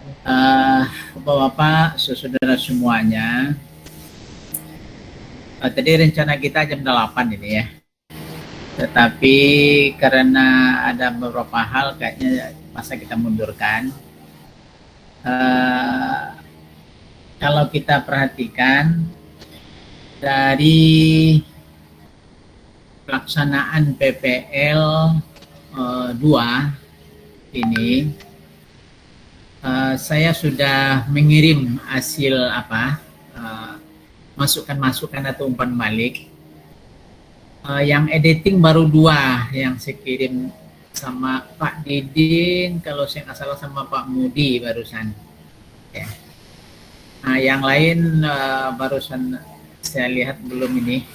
Eh, Bapak-bapak, saudara semuanya, tadi rencana kita jam 8 ini ya. Tetapi karena ada beberapa hal kayaknya masa kita mundurkan. Eh, Kalau kita perhatikan dari pelaksanaan PPL 2 ini, saya sudah mengirim hasil masukan-masukan atau umpan balik. Yang editing baru 2 yang saya kirim sama Pak Didin, kalau saya nggak salah sama Pak Mudi barusan. Ya. Nah, yang lain barusan saya lihat belum ini,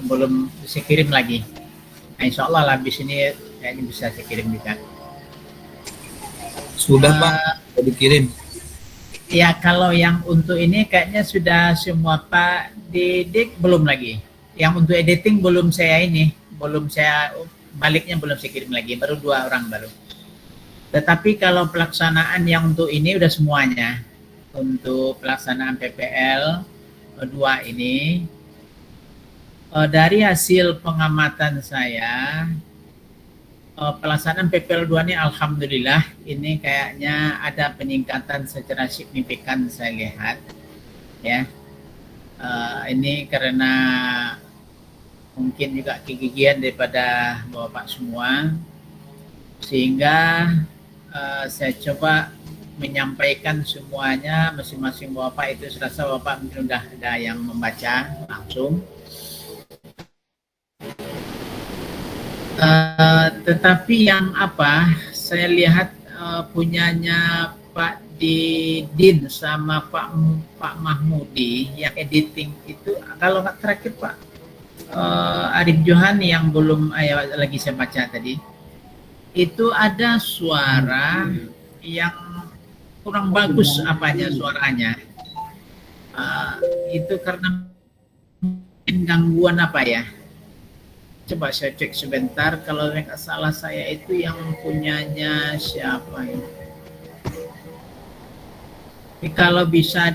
belum saya kirim lagi. Nah, insya Allah habis ini kayaknya bisa saya kirim juga. Sudah Pak, sudah dikirim. Ya kalau yang untuk ini kayaknya sudah semua, Pak Didik belum lagi. Yang untuk editing belum saya baliknya belum saya kirim lagi, baru 2 orang baru. Tetapi kalau pelaksanaan yang untuk ini udah semuanya. Untuk pelaksanaan PPL 2 ini, dari hasil pengamatan saya, pelaksanaan PPL 2 ini alhamdulillah ini kayaknya ada peningkatan secara signifikan saya lihat ya. Ini karena mungkin juga kegigihan daripada Bapak semua, sehingga saya coba menyampaikan semuanya masing-masing Bapak itu. Serasa Bapak mungkin sudah ada yang membaca langsung. Tetapi yang saya lihat punyanya Pak Didin sama Pak Mahmudi yang editing itu, kalau nggak terakhir Pak Arif Johan yang belum lagi saya baca tadi, itu ada suara yang kurang bagus suaranya. Itu karena gangguan ya. Coba saya cek sebentar, kalau nggak salah saya itu yang punyanya siapa ya. Tapi kalau bisa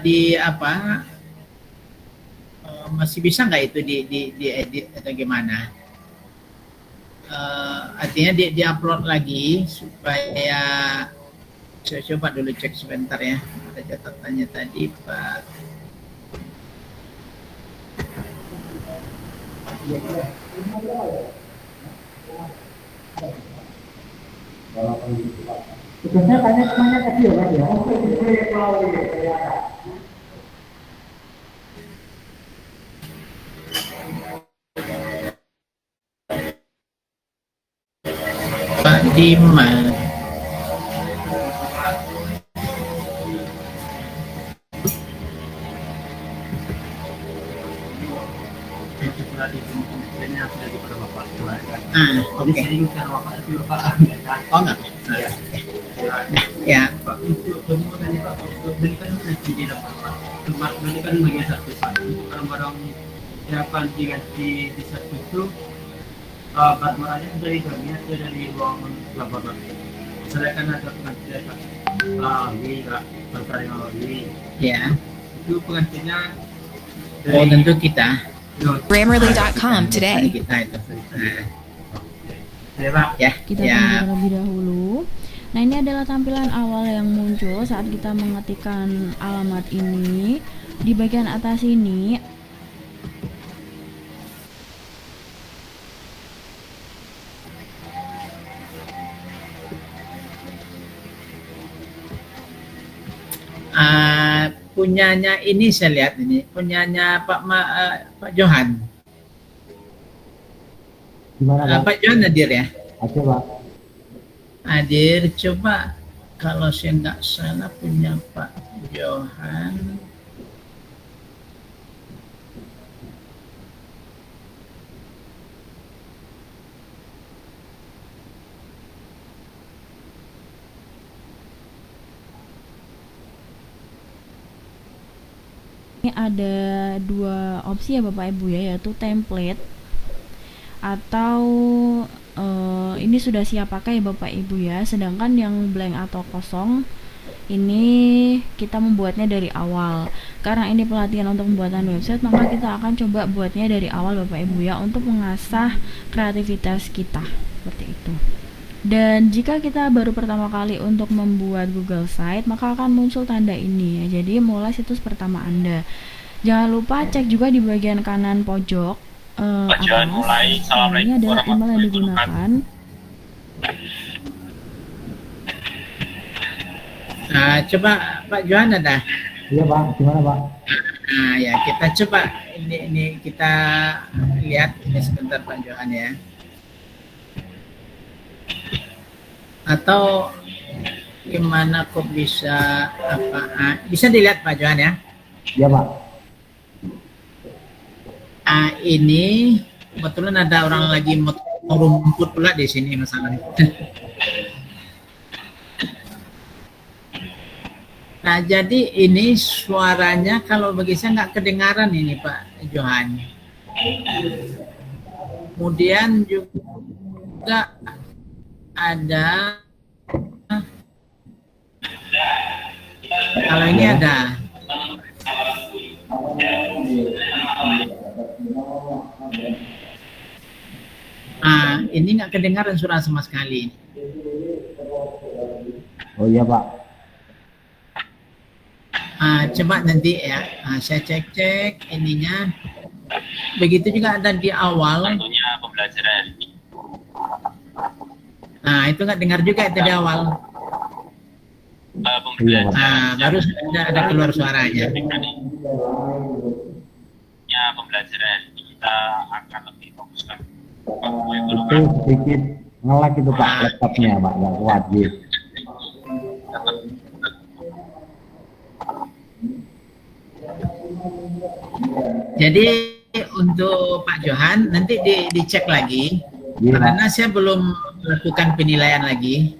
masih bisa nggak itu di edit atau gimana? Artinya di upload lagi supaya saya coba dulu cek sebentar ya. Ada catatannya tadi Pak. Tugasnya tanya tadi ya Pak ya. Pak Dimas. Oke. Oh enggak. Ya. Untuk berikan presiden tempat ini kan bagian satu barang-barang yang akan diganti di satu itu barang-barangnya dari kami atau dari ruangan laboratorium. Sedangkan ada pengantin lagi Ya. itu pengantinnya Oh tentu kita. Grammarly.com today. Kita itu. Ya Pak. Ya. Kita Ya. tunggu terlebih dahulu. Nah, ini adalah tampilan awal yang muncul saat kita mengetikkan alamat ini. Di bagian atas ini Punyanya ini saya lihat ini punyanya Pak Johan. Gimana Pak? Pak Johan hadir ya. Oke Pak. Hadir, coba kalau saya nggak salah punya Pak Johan. ini ada 2 opsi ya Bapak Ibu ya, yaitu template atau ini sudah siap pakai Bapak Ibu ya. Sedangkan yang blank atau kosong ini kita membuatnya dari awal. Karena ini pelatihan untuk pembuatan website, maka kita akan coba buatnya dari awal Bapak Ibu ya, untuk mengasah kreativitas kita seperti itu. Dan jika kita baru pertama kali untuk membuat Google Site, maka akan muncul tanda ini ya. Jadi mulai situs pertama Anda. Jangan lupa cek juga di bagian kanan pojok atas. Ini adalah email yang digunakan. Nah, coba Pak Johan ada. Iya Pak, gimana Pak? Nah ya, kita coba ini kita lihat ini sebentar Pak Johan ya. Atau gimana kok bisa bisa dilihat Pak Johan ya? Iya Pak. Ini kebetulan ada orang lagi mau rumput pula di sini masalahnya. Nah, jadi ini suaranya kalau bagi saya nggak kedengaran ini Pak Johan. Kemudian juga ada, kalau ini ada. Ini nggak kedengaran suara sama sekali. Oh iya Pak. Coba nanti ya, saya cek ininya. Begitu juga ada di awal. Tentunya pembelajaran. Nah, itu nggak dengar juga itu di awal. Pembelajaran. Baru ada keluar suaranya. Ya, pembelajaran kita akan lebih fokuskan. Itu sedikit nge-lag itu Pak, laptopnya Pak, nggak kuat gitu. Jadi untuk Pak Johan nanti dicek lagi, karena saya belum melakukan penilaian lagi.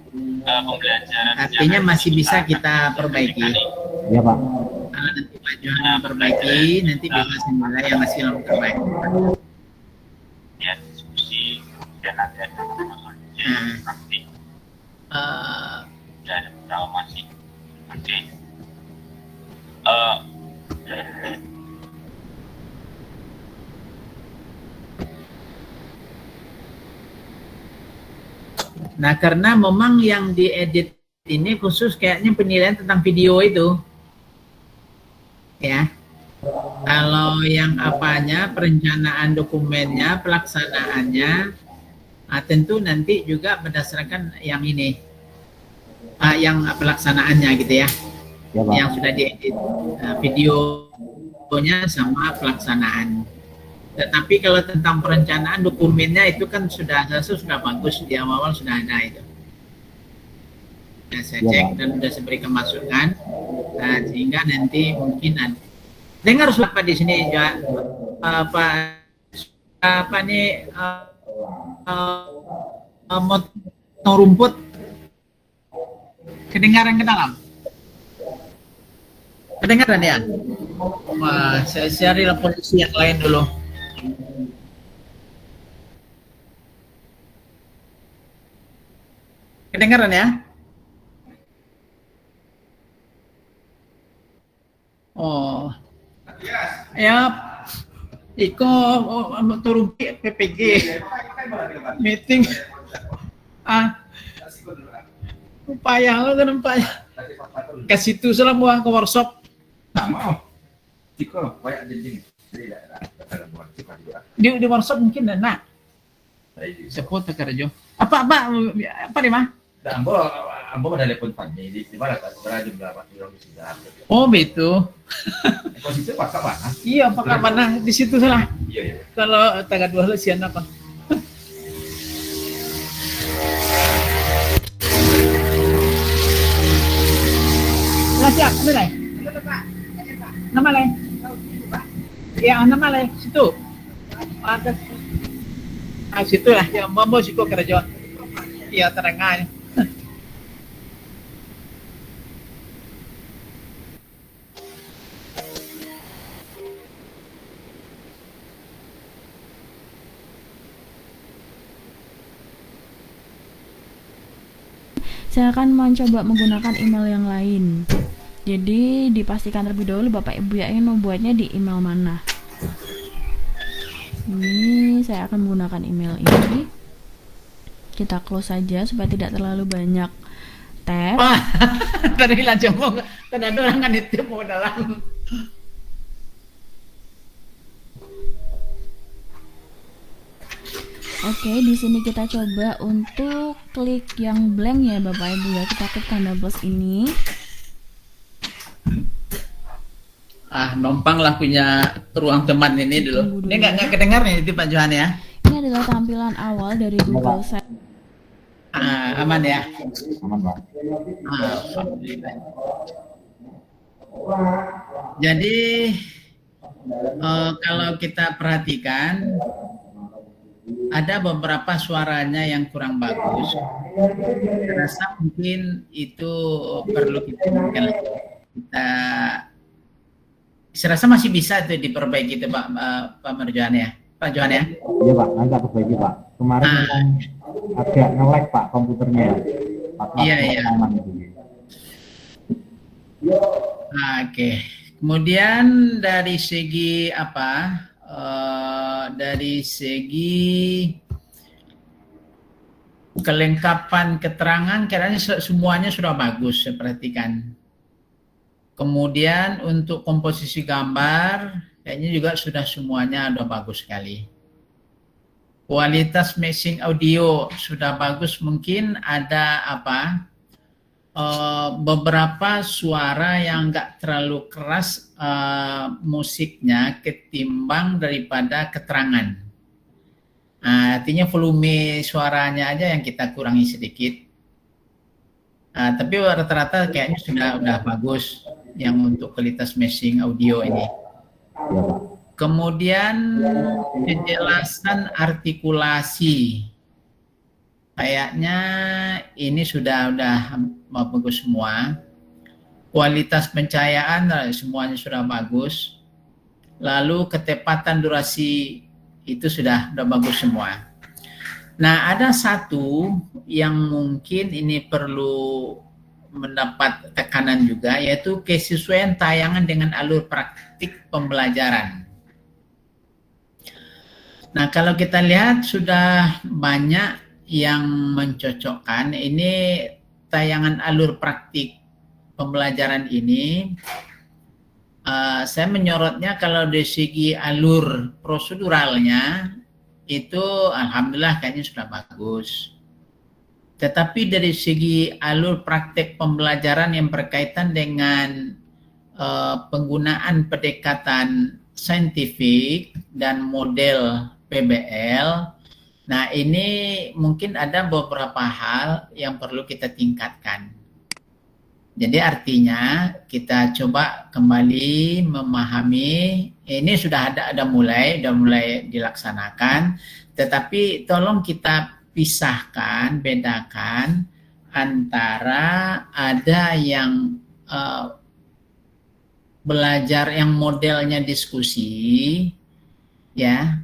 Artinya masih bisa kita perbaiki. Iya Pak. Kalau nanti Pak Johan perbaiki, nanti bisa senilai yang masih belum terbaik. Ya, diskusi dan nanti ada praktik dan kalau masih oke. Nah, karena memang yang diedit ini khusus kayaknya penilaian tentang video itu, ya. Kalau yang apanya, perencanaan dokumennya, pelaksanaannya, tentu nanti juga berdasarkan yang ini, yang pelaksanaannya gitu ya, yang sudah diedit, videonya sama pelaksanaan. Tetapi kalau tentang perencanaan dokumennya itu kan sudah bagus, di awal sudah ada itu. Nah, saya cek dan sudah saya berikan masukan, sehingga nanti mungkin ada. Dengar suara di sini juga apa nih motong rumput kedengaran ke dalam. Kedengaran ya? Wah, saya cari posisi yang lain dulu. Kedengaran ya? Oh. Ya, Iko turun PPG meeting. Upaya lo kan upaya. Kasih itu salah buah ke workshop. Tak mau. Iko, banyak jadi. Di workshop mungkin enak. Sepot kerja. Apa nih mah? Ambo ada telepon panjang di mana kan? Berada berapa kilo di sini? Oh begitu. Posisi pakai mana? Iya pakai mana di situ salah. Iya. Kalau tanggal 2 sian apa? Nah, siap, nilai. Nama lain. Ya, nama lain situ. Ada. Situ lah, yang mau situ kerja. Iya, terengah. Saya akan mencoba menggunakan email yang lain. Jadi dipastikan terlebih dahulu Bapak Ibu ya ingin membuatnya di email mana. Ini saya akan menggunakan email ini. Kita close saja supaya tidak terlalu banyak tab. Wah, tadi langsung mau, ada orang kan itu mau dalam. Oke, di sini kita coba untuk klik yang blank ya Bapak Ibu ya. Kita klik tanda plus ini. Numpang lah punya ruang teman ini dulu. Ini nggak kedengar nih itu Pak Johan ya? Ini adalah tampilan awal dari Google Set. Aman ya? Aman, Pak. Jadi kalau kita perhatikan ada beberapa suaranya yang kurang bagus. Saya rasa mungkin itu perlu kita saya rasa masih bisa itu diperbaiki itu Pak Marjohan ya, Pak Johan ya. Iya Pak, nanti aku perbaiki Pak. Kemarin memang agak nge-lag Pak komputernya. Iya. Oke. Kemudian dari segi apa? Dari segi kelengkapan keterangan kayaknya semuanya sudah bagus saya perhatikan. Kemudian untuk komposisi gambar kayaknya juga sudah semuanya sudah bagus sekali. Kualitas mixing audio sudah bagus, mungkin ada apa? Beberapa suara yang enggak terlalu keras musiknya ketimbang daripada keterangan. Artinya volume suaranya aja yang kita kurangi sedikit. Tapi rata-rata kayaknya sudah bagus yang untuk kualitas mixing audio ini. Kemudian kejelasan artikulasi. Kayaknya ini sudah bagus semua. Kualitas pencahayaan semuanya sudah bagus. Lalu ketepatan durasi itu sudah bagus semua. Nah, ada satu yang mungkin ini perlu mendapat tekanan juga, yaitu kesesuaian tayangan dengan alur praktik pembelajaran. Nah, kalau kita lihat sudah banyak yang mencocokkan ini tayangan alur praktik pembelajaran ini. Saya menyorotnya kalau dari segi alur proseduralnya itu alhamdulillah kayaknya sudah bagus. Tetapi dari segi alur praktek pembelajaran yang berkaitan dengan penggunaan pendekatan saintifik dan model PBL, nah ini mungkin ada beberapa hal yang perlu kita tingkatkan. Jadi artinya kita coba kembali memahami, ini sudah ada mulai dilaksanakan, tetapi tolong kita pisahkan, bedakan antara ada yang belajar yang modelnya diskusi ya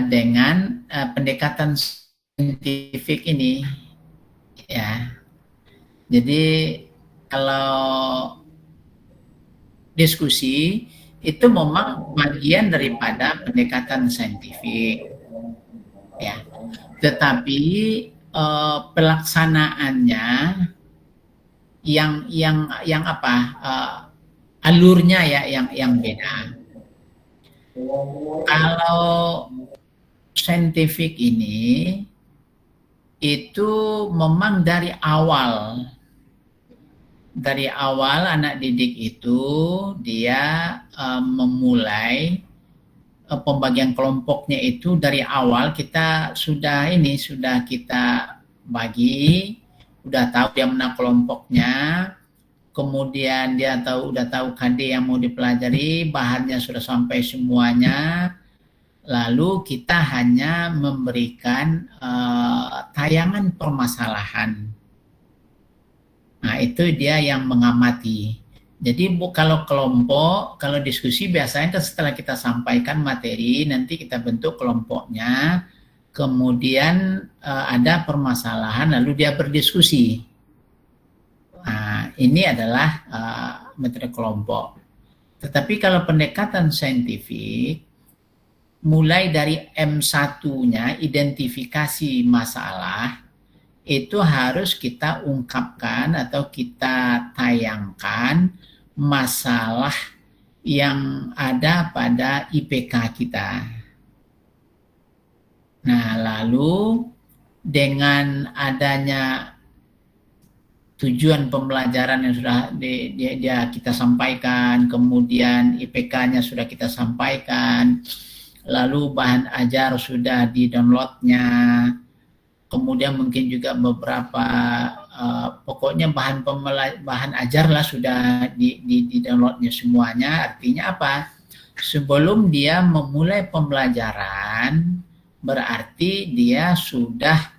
dengan pendekatan saintifik ini ya. Jadi kalau diskusi itu memang bagian daripada pendekatan saintifik ya. Tetapi pelaksanaannya yang apa? Alurnya ya yang beda. Kalau saintifik ini itu memang dari awal anak didik itu dia memulai pembagian kelompoknya itu dari awal kita sudah kita bagi, udah tahu dia mana kelompoknya, kemudian dia udah tahu KD yang mau dipelajari, bahannya sudah sampai semuanya, lalu kita hanya memberikan tayangan permasalahan. Nah itu dia yang mengamati. Jadi kalau kelompok, kalau diskusi biasanya kan setelah kita sampaikan materi, nanti kita bentuk kelompoknya, kemudian ada permasalahan, lalu dia berdiskusi. ini adalah metode kelompok. Tetapi kalau pendekatan saintifik, mulai dari M1-nya, identifikasi masalah, itu harus kita ungkapkan atau kita tayangkan masalah yang ada pada IPK kita. Nah, lalu dengan adanya tujuan pembelajaran yang sudah kita sampaikan, kemudian IPK-nya sudah kita sampaikan, lalu bahan ajar sudah di-downloadnya, kemudian mungkin juga beberapa pokoknya bahan ajar lah sudah di-downloadnya semuanya. Artinya apa? Sebelum dia memulai pembelajaran, berarti dia sudah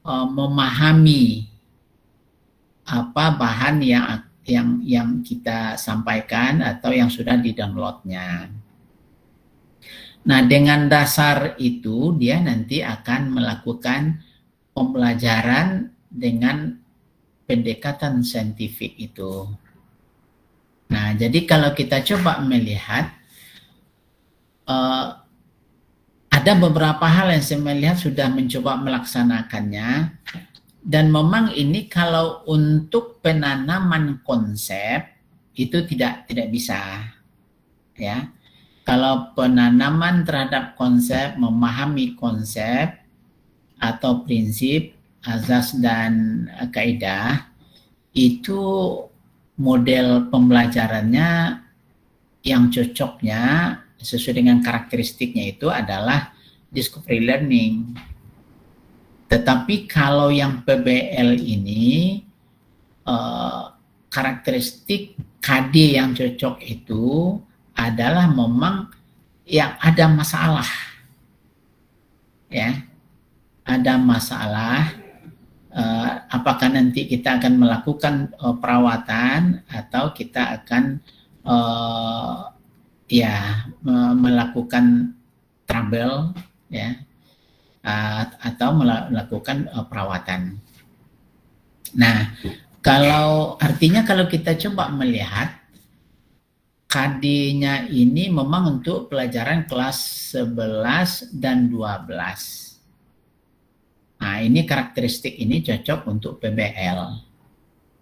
memahami apa bahan yang kita sampaikan atau yang sudah di-downloadnya. Nah, dengan dasar itu dia nanti akan melakukan pembelajaran dengan pendekatan saintifik itu. Nah, jadi kalau kita coba melihat ada beberapa hal yang saya melihat sudah mencoba melaksanakannya, dan memang ini kalau untuk penanaman konsep itu tidak bisa, ya. Kalau penanaman terhadap konsep, memahami konsep atau prinsip, azas dan kaidah, itu model pembelajarannya yang cocoknya sesuai dengan karakteristiknya itu adalah discovery learning. Tetapi kalau yang PBL ini karakteristik KD yang cocok itu adalah memang yang ada masalah, ya, ada masalah. Apakah nanti kita akan melakukan perawatan atau kita akan melakukan trouble, ya, atau melakukan perawatan. Nah, kalau kita coba melihat KD-nya ini memang untuk pelajaran kelas 11 dan 12. Nah, ini karakteristik ini cocok untuk PBL,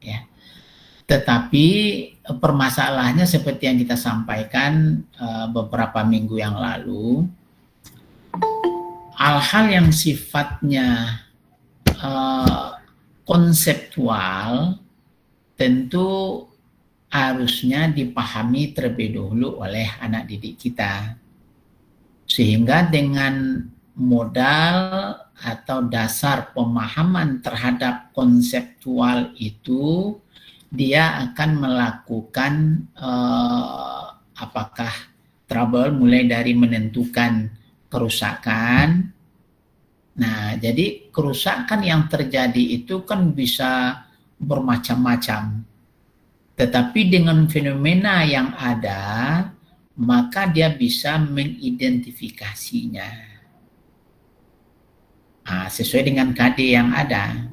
ya. Tetapi permasalahannya seperti yang kita sampaikan beberapa minggu yang lalu, hal-hal yang sifatnya konseptual tentu harusnya dipahami terlebih dahulu oleh anak didik kita. Sehingga dengan modal atau dasar pemahaman terhadap konseptual itu, dia akan melakukan apakah trouble, mulai dari menentukan kerusakan. Nah, jadi kerusakan yang terjadi itu kan bisa bermacam-macam. Tetapi dengan fenomena yang ada, maka dia bisa mengidentifikasinya. Nah, sesuai dengan KD yang ada.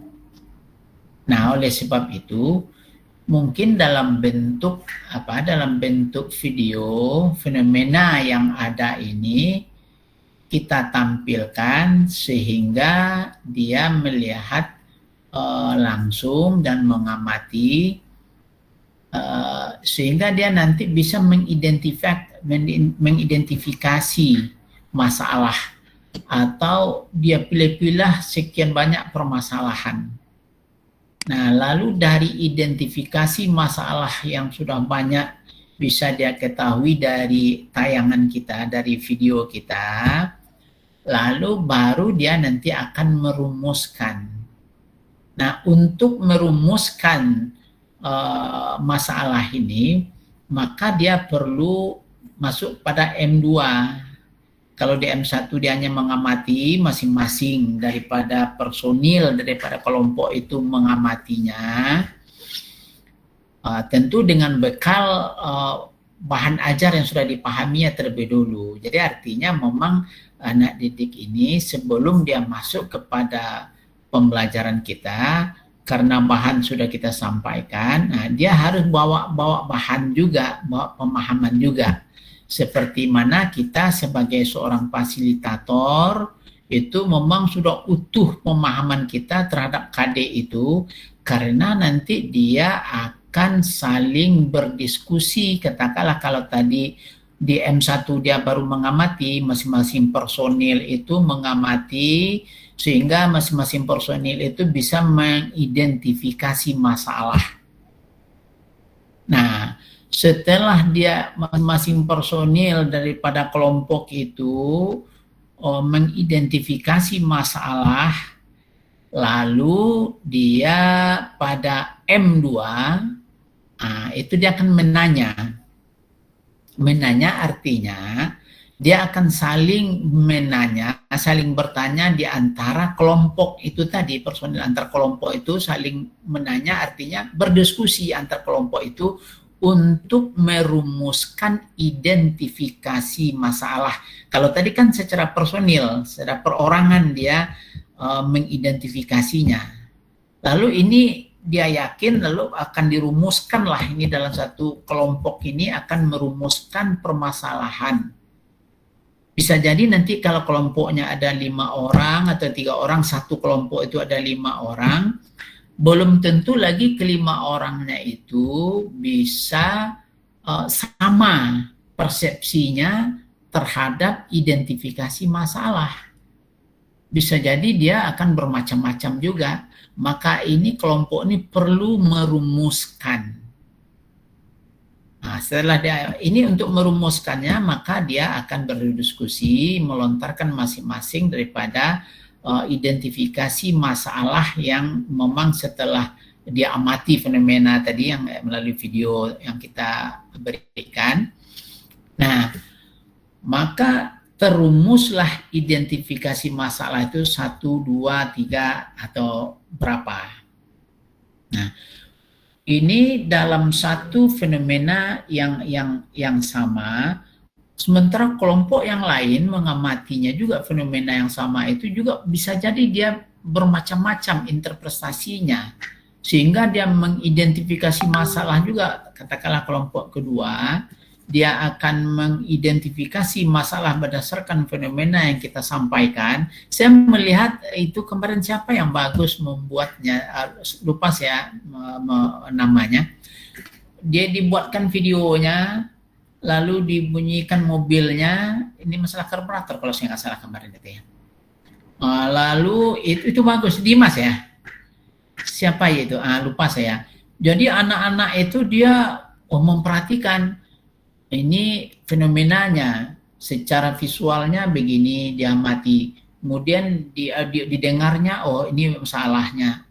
Nah, oleh sebab itu, mungkin dalam bentuk video, fenomena yang ada ini kita tampilkan sehingga dia melihat langsung dan mengamati, sehingga dia nanti bisa mengidentifikasi masalah, atau dia pilih-pilih sekian banyak permasalahan. Nah, lalu dari identifikasi masalah yang sudah banyak bisa dia ketahui dari tayangan kita, dari video kita, lalu baru dia nanti akan merumuskan. Nah, untuk merumuskan masalah ini, maka dia perlu masuk pada M2. Kalau di M1 dia hanya mengamati masing-masing daripada personil, daripada kelompok itu mengamatinya, tentu dengan bekal bahan ajar yang sudah dipahaminya terlebih dulu. Jadi artinya memang anak didik ini sebelum dia masuk kepada pembelajaran kita, karena bahan sudah kita sampaikan, nah dia harus bawa bahan juga, bawa pemahaman juga. Seperti mana kita sebagai seorang fasilitator itu memang sudah utuh pemahaman kita terhadap KD itu, karena nanti dia akan saling berdiskusi. Katakanlah kalau tadi di M1 dia baru mengamati, masing-masing personil itu mengamati, sehingga masing-masing personil itu bisa mengidentifikasi masalah. Nah, setelah dia masing-masing personil daripada kelompok itu mengidentifikasi masalah, lalu dia pada M2 itu dia akan menanya. Menanya artinya dia akan saling menanya, saling bertanya di antara kelompok itu tadi, personil antar kelompok itu saling menanya, artinya berdiskusi antar kelompok itu untuk merumuskan identifikasi masalah. Kalau tadi kan secara personil, secara perorangan dia mengidentifikasinya. Lalu ini dia yakin lalu akan dirumuskan lah, ini dalam satu kelompok ini akan merumuskan permasalahan. Bisa jadi nanti kalau kelompoknya ada 5 orang atau 3 orang, satu kelompok itu ada 5 orang, belum tentu lagi kelima orangnya itu bisa sama persepsinya terhadap identifikasi masalah. Bisa jadi dia akan bermacam-macam juga. Maka ini kelompok ini perlu merumuskan. Nah, setelah dia ini untuk merumuskannya, maka dia akan berdiskusi, melontarkan masing-masing daripada identifikasi masalah yang memang setelah dia amati fenomena tadi yang melalui video yang kita berikan. Nah, maka terumuslah identifikasi masalah itu 1, 2, 3 atau berapa. Nah, ini dalam satu fenomena yang sama, sementara kelompok yang lain mengamatinya juga fenomena yang sama itu juga bisa jadi dia bermacam-macam interpretasinya, sehingga dia mengidentifikasi masalah juga. Katakanlah kelompok kedua, dia akan mengidentifikasi masalah berdasarkan fenomena yang kita sampaikan. Saya melihat itu kemarin siapa yang bagus membuatnya, lupa saya namanya. Dia dibuatkan videonya, lalu dibunyikan mobilnya, ini masalah karburator kalau saya nggak salah kemarin itu ya. Lalu itu bagus, Dimas ya. Siapa ya itu? Lupa saya. Jadi anak-anak itu dia memperhatikan ini fenomenanya, secara visualnya begini dia amati, kemudian didengarnya, oh ini masalahnya.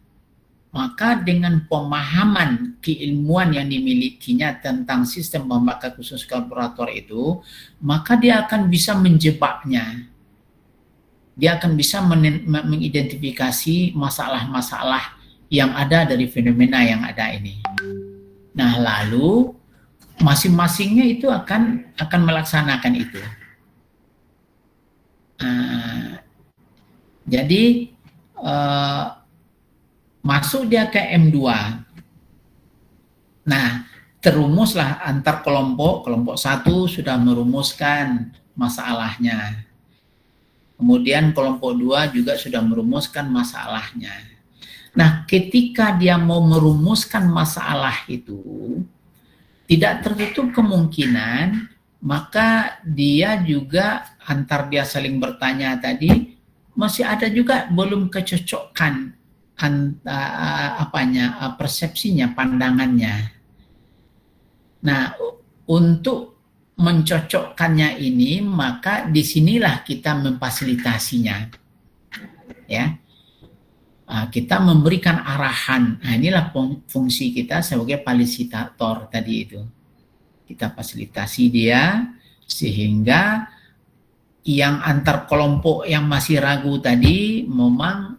Maka dengan pemahaman keilmuan yang dimilikinya tentang sistem pembakar khusus karburator itu, maka dia akan bisa menjebaknya. Dia akan bisa mengidentifikasi masalah-masalah yang ada dari fenomena yang ada ini. Nah, lalu masing-masingnya itu akan melaksanakan itu. Jadi masuk dia ke M2. Nah, terumuslah antar kelompok. Kelompok 1 sudah merumuskan masalahnya. Kemudian kelompok 2 juga sudah merumuskan masalahnya. Nah, ketika dia mau merumuskan masalah itu, tidak tertutup kemungkinan, maka dia juga antar dia saling bertanya tadi, masih ada juga belum kecocokan persepsinya, pandangannya. Nah, untuk mencocokkannya ini, maka disinilah kita memfasilitasinya, ya. Kita memberikan arahan. Nah, inilah fungsi kita sebagai fasilitator tadi itu. Kita fasilitasi dia sehingga yang antar kelompok yang masih ragu tadi memang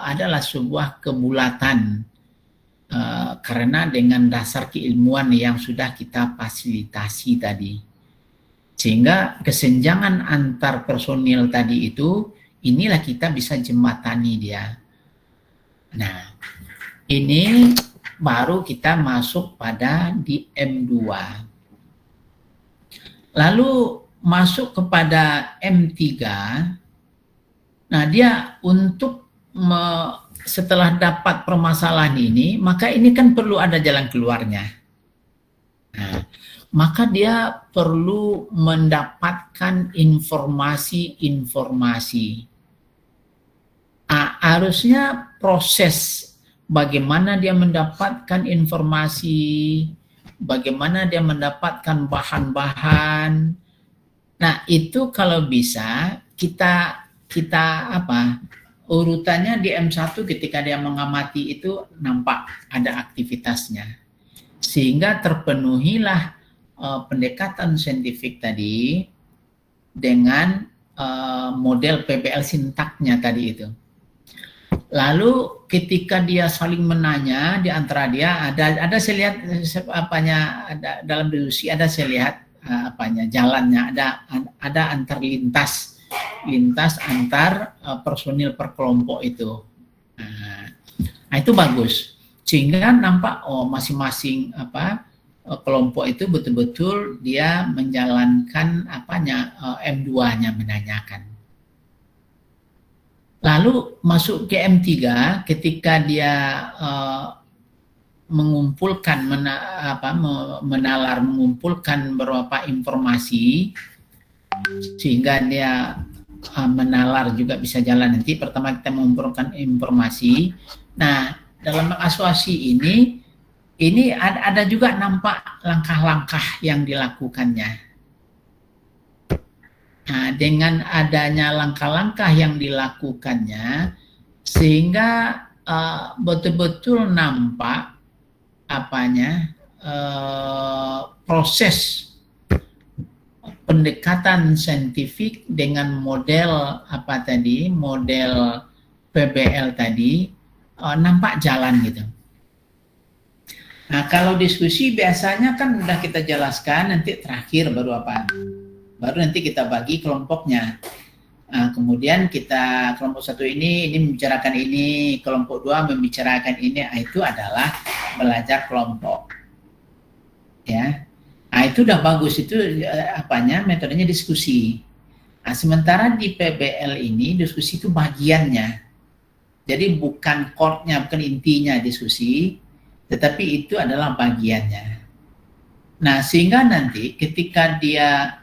adalah sebuah kebulatan karena dengan dasar keilmuan yang sudah kita fasilitasi tadi. Sehingga kesenjangan antar personil tadi itu, inilah kita bisa jembatani dia. Nah, ini baru kita masuk pada di M2. Lalu masuk kepada M3. Nah, dia untuk setelah dapat permasalahan ini, maka ini kan perlu ada jalan keluarnya. Nah, maka dia perlu mendapatkan informasi-informasi. Harusnya proses bagaimana dia mendapatkan informasi, bagaimana dia mendapatkan bahan-bahan. Nah, itu kalau bisa kita urutannya di M1 ketika dia mengamati itu nampak ada aktivitasnya. Sehingga terpenuhilah pendekatan saintifik tadi dengan model PBL sintaknya tadi itu. Lalu ketika dia saling menanya di antara dia ada saya lihat ada dalam diskusi ada saya lihat jalannya ada antar lintas antar personil per kelompok itu. Nah, itu bagus sehingga nampak masing-masing kelompok itu betul-betul dia menjalankan M2-nya menanyakan. Lalu masuk ke M3 ketika dia mengumpulkan mengumpulkan beberapa informasi sehingga dia menalar juga bisa jalan nanti. Pertama kita mengumpulkan informasi. Nah, dalam mengasuasi ini ada juga nampak langkah-langkah yang dilakukannya. Nah, dengan adanya langkah-langkah yang dilakukannya, sehingga betul-betul nampak proses pendekatan saintifik dengan model model PBL tadi nampak jalan gitu. Nah, kalau diskusi biasanya kan udah kita jelaskan, nanti terakhir baru nanti kita bagi kelompoknya. Nah, kemudian kita kelompok 1 ini membicarakan ini, kelompok 2 membicarakan ini. Nah, itu adalah belajar kelompok. Ya. Nah, itu udah bagus, itu metodenya diskusi. Nah, sementara di PBL ini diskusi itu bagiannya. Jadi bukan core-nya, bukan intinya diskusi, tetapi itu adalah bagiannya. Nah, sehingga nanti ketika dia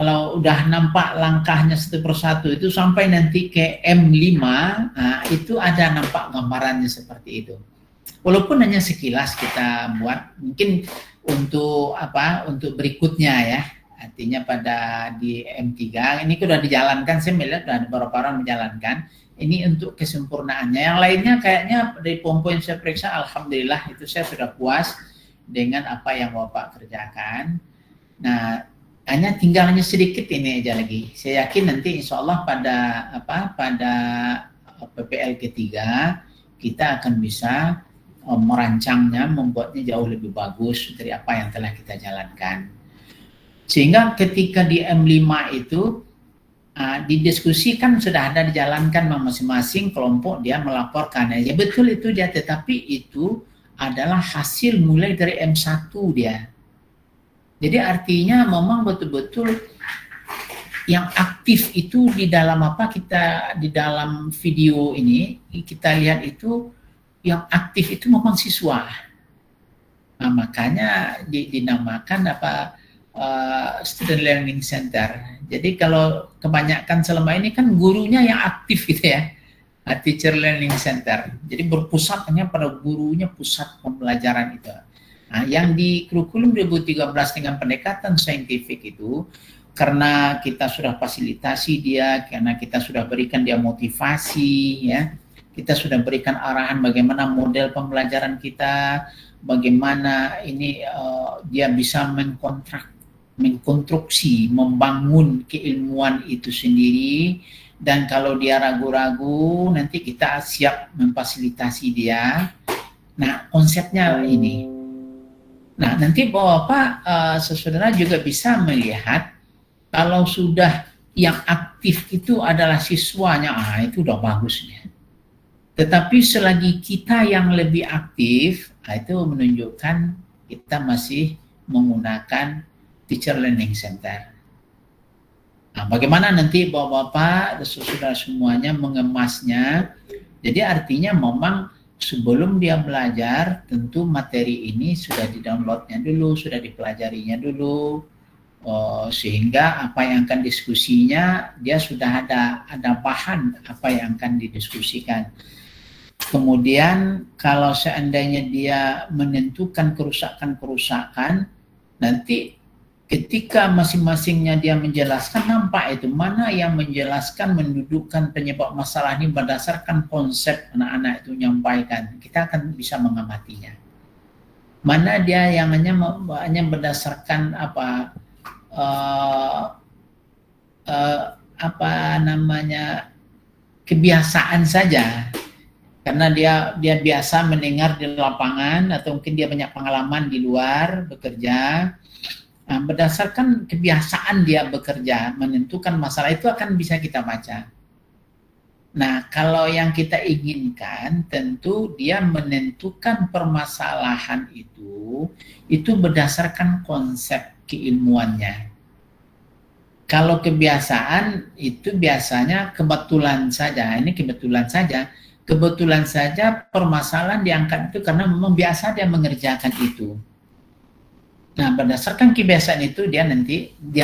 kalau udah nampak langkahnya satu persatu itu sampai nanti ke M5, nah, itu ada nampak gambarannya seperti itu. Walaupun hanya sekilas kita buat, mungkin untuk berikutnya ya, artinya pada di M3 ini sudah dijalankan, saya melihat ada beberapa orang menjalankan. Ini untuk kesempurnaannya. Yang lainnya kayaknya dari poin yang saya periksa, alhamdulillah itu saya sudah puas dengan apa yang Bapak kerjakan. Nah, hanya tinggalnya sedikit ini aja lagi. Saya yakin nanti insya Allah pada PPL ketiga kita akan bisa merancangnya, membuatnya jauh lebih bagus dari apa yang telah kita jalankan. Sehingga ketika di M5 itu didiskusikan sudah ada dijalankan masing-masing kelompok dia melaporkan. Ya betul itu dia, tetapi itu adalah hasil mulai dari M1 dia. Jadi artinya memang betul-betul yang aktif itu di dalam di dalam video ini kita lihat itu yang aktif itu memang siswa. Nah, makanya dinamakan Student Learning Center. Jadi kalau kebanyakan selama ini kan gurunya yang aktif gitu ya, Teacher Learning Center. Jadi berpusat hanya pada gurunya, pusat pembelajaran itu. Nah, yang di kurikulum 2013 dengan pendekatan saintifik itu, karena kita sudah fasilitasi dia, karena kita sudah berikan dia motivasi, ya, kita sudah berikan arahan bagaimana model pembelajaran kita, bagaimana ini dia bisa mengkonstruksi, membangun keilmuan itu sendiri, dan kalau dia ragu-ragu, nanti kita siap memfasilitasi dia. Nah, konsepnya ini. Nah, nanti Bapak, saudara juga bisa melihat kalau sudah yang aktif itu adalah siswanya, itu udah bagus ya. Tetapi selagi kita yang lebih aktif, itu menunjukkan kita masih menggunakan teacher learning center. Nah, bagaimana nanti Bapak-bapak, saudara semuanya mengemasnya? Jadi artinya memang sebelum dia belajar, tentu materi ini sudah di-downloadnya dulu, sudah dipelajarinya dulu, sehingga apa yang akan diskusinya dia sudah ada bahan apa yang akan didiskusikan. Kemudian kalau seandainya dia menentukan kerusakan-kerusakan, nanti ketika masing-masingnya dia menjelaskan, nampak itu mana yang menjelaskan, mendudukkan penyebab masalah ini berdasarkan konsep anak-anak itu menyampaikan. Kita akan bisa mengamatinya. Mana dia yang hanya berdasarkan kebiasaan saja, karena dia biasa mendengar di lapangan atau mungkin dia banyak pengalaman di luar bekerja. Nah, berdasarkan kebiasaan dia bekerja menentukan masalah itu akan bisa kita baca. Nah, kalau yang kita inginkan tentu dia menentukan permasalahan itu berdasarkan konsep keilmuannya. Kalau kebiasaan itu biasanya kebetulan saja. Ini kebetulan saja. Kebetulan saja permasalahan diangkat itu karena memang biasa dia mengerjakan itu. Nah, berdasarkan kebiasaan itu dia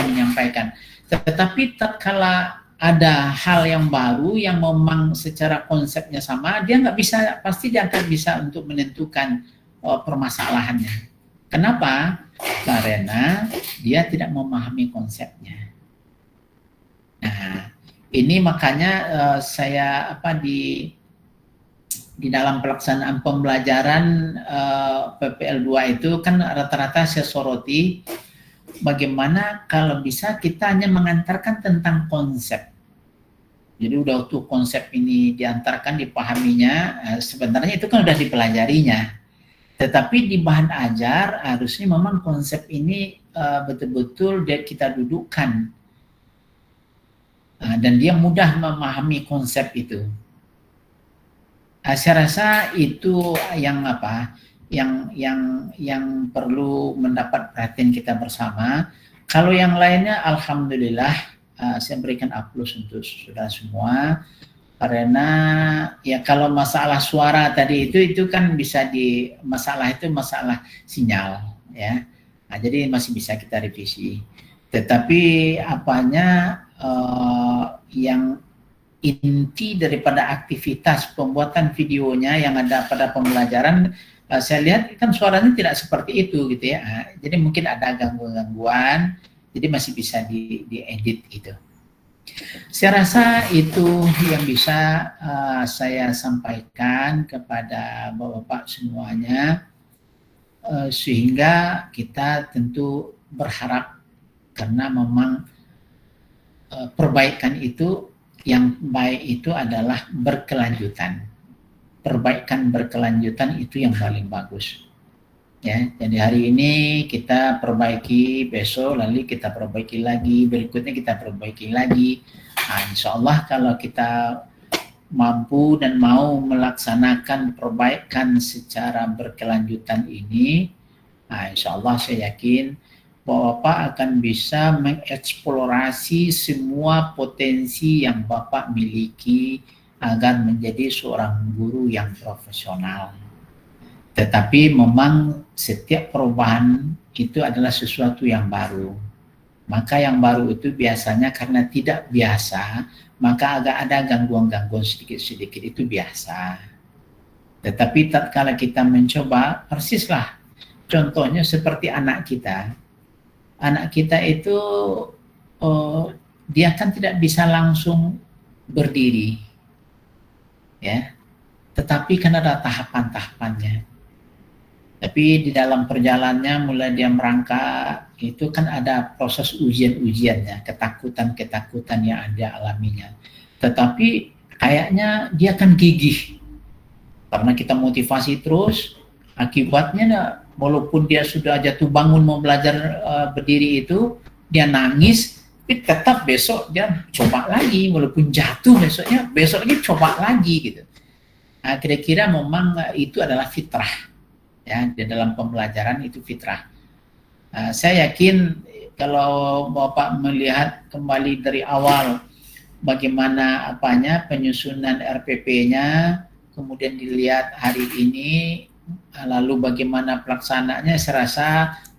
menyampaikan. Tetapi tatkala ada hal yang baru yang memang secara konsepnya sama, dia pasti dia akan bisa untuk menentukan permasalahannya. Kenapa? Karena dia tidak memahami konsepnya. Nah, ini makanya saya di dalam pelaksanaan pembelajaran PPL 2 itu kan rata-rata saya soroti bagaimana kalau bisa kita hanya mengantarkan tentang konsep. Jadi udah tuh konsep ini diantarkan, dipahaminya, sebenarnya itu kan udah dipelajarinya. Tetapi di bahan ajar harusnya memang konsep ini betul-betul kita dudukkan. Dan dia mudah memahami konsep itu. Saya rasa itu yang perlu mendapat perhatian kita bersama. Kalau yang lainnya, alhamdulillah, saya berikan A+ untuk saudara semua. Karena ya kalau masalah suara tadi itu kan bisa masalah sinyal, ya. Nah, jadi masih bisa kita revisi. Tetapi yang inti daripada aktivitas pembuatan videonya yang ada pada pembelajaran, saya lihat kan suaranya tidak seperti itu gitu ya. Jadi mungkin ada gangguan-gangguan, jadi masih bisa diedit gitu. Saya rasa itu yang bisa saya sampaikan kepada Bapak-bapak semuanya, sehingga kita tentu berharap karena memang perbaikan itu yang baik itu adalah berkelanjutan. Perbaikan berkelanjutan itu yang paling bagus. Ya, jadi hari ini kita perbaiki, besok lalu kita perbaiki lagi, berikutnya kita perbaiki lagi. Nah, insya Allah kalau kita mampu dan mau melaksanakan perbaikan secara berkelanjutan ini, nah, insya Allah saya yakin Bapak akan bisa mengeksplorasi semua potensi yang Bapak miliki agar menjadi seorang guru yang profesional. Tetapi memang setiap perubahan itu adalah sesuatu yang baru. Maka yang baru itu biasanya karena tidak biasa, maka agak ada gangguan-gangguan sedikit-sedikit, itu biasa. Tetapi tatkala kita mencoba, persislah. Contohnya seperti anak kita. Anak kita itu dia kan tidak bisa langsung berdiri, ya. Tetapi kan ada tahapan-tahapannya. Tapi di dalam perjalanannya mulai dia merangkak itu kan ada proses ujian-ujiannya, ketakutan-ketakutan yang dia alaminya. Tetapi kayaknya dia kan gigih karena kita motivasi terus. Akibatnya walaupun dia sudah jatuh bangun mau belajar berdiri itu, dia nangis, tapi tetap besok dia coba lagi, walaupun jatuh besok lagi coba lagi gitu. kira-kira memang itu adalah fitrah, ya, di dalam pembelajaran itu fitrah. Saya yakin kalau Bapak melihat kembali dari awal bagaimana penyusunan RPP-nya, kemudian dilihat hari ini, lalu bagaimana pelaksanaannya, saya rasa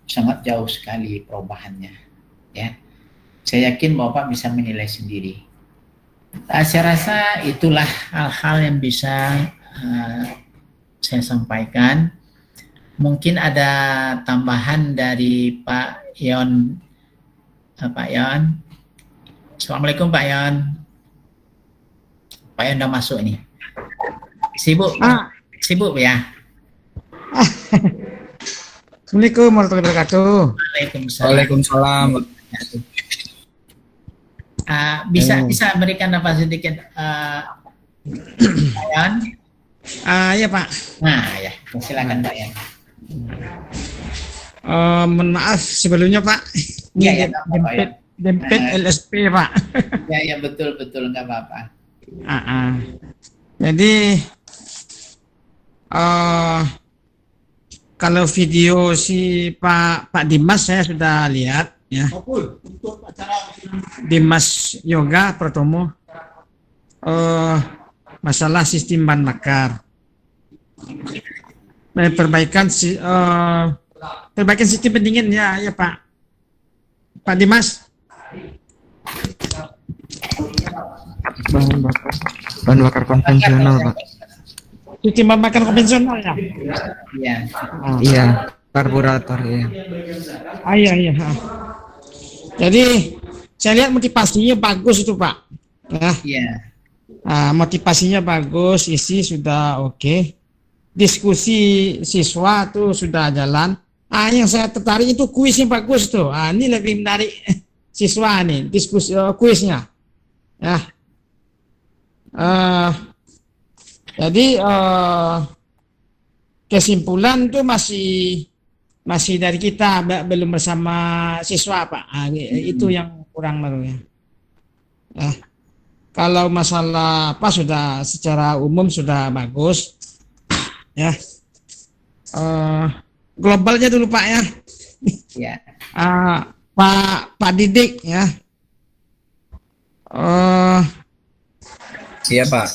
sangat jauh sekali perubahannya, ya. Saya yakin Bapak bisa menilai sendiri. Saya rasa itulah hal-hal yang bisa saya sampaikan. Mungkin ada tambahan dari Pak Yon. Pak Yon. Assalamualaikum Pak Yon. Pak Yon udah masuk ini. Sibuk? Sibuk ya? Assalamualaikum warahmatullahi wabarakatuh. Waalaikumsalam. Waalaikumsalam. Bisa berikan apa sedikit Pak Yon? Iya Pak. Nah ya, silakan Pak Yon. Mohon maaf sebelumnya Pak. Iya, Dempet LSP Pak. Ya betul nggak apa-apa. Jadi kalau video si Pak Dimas saya sudah lihat ya. Dimas Yoga Pratomo, masalah sistem bahan bakar, perbaikan sistem pendingin ya Pak Dimas. Bahan bakar konvensional Pak. Sistem bahan bakar konvensional ya. Iya. Iya, karburator ya. Iya. Jadi saya lihat motivasinya bagus itu Pak. Ya. Iya. Motivasinya bagus, isi sudah oke. Diskusi siswa tuh sudah jalan. Yang saya tertarik itu kuisnya bagus tuh. Ini lebih menarik siswa nih, diskusi kuisnya. Ya. Jadi kesimpulan tuh masih dari kita, belum bersama siswa Pak. Itu yang kurang baru ya. Kalau masalah sudah secara umum sudah bagus ya. Globalnya dulu Pak ya. Iya. Pak Didik ya. Iya Pak.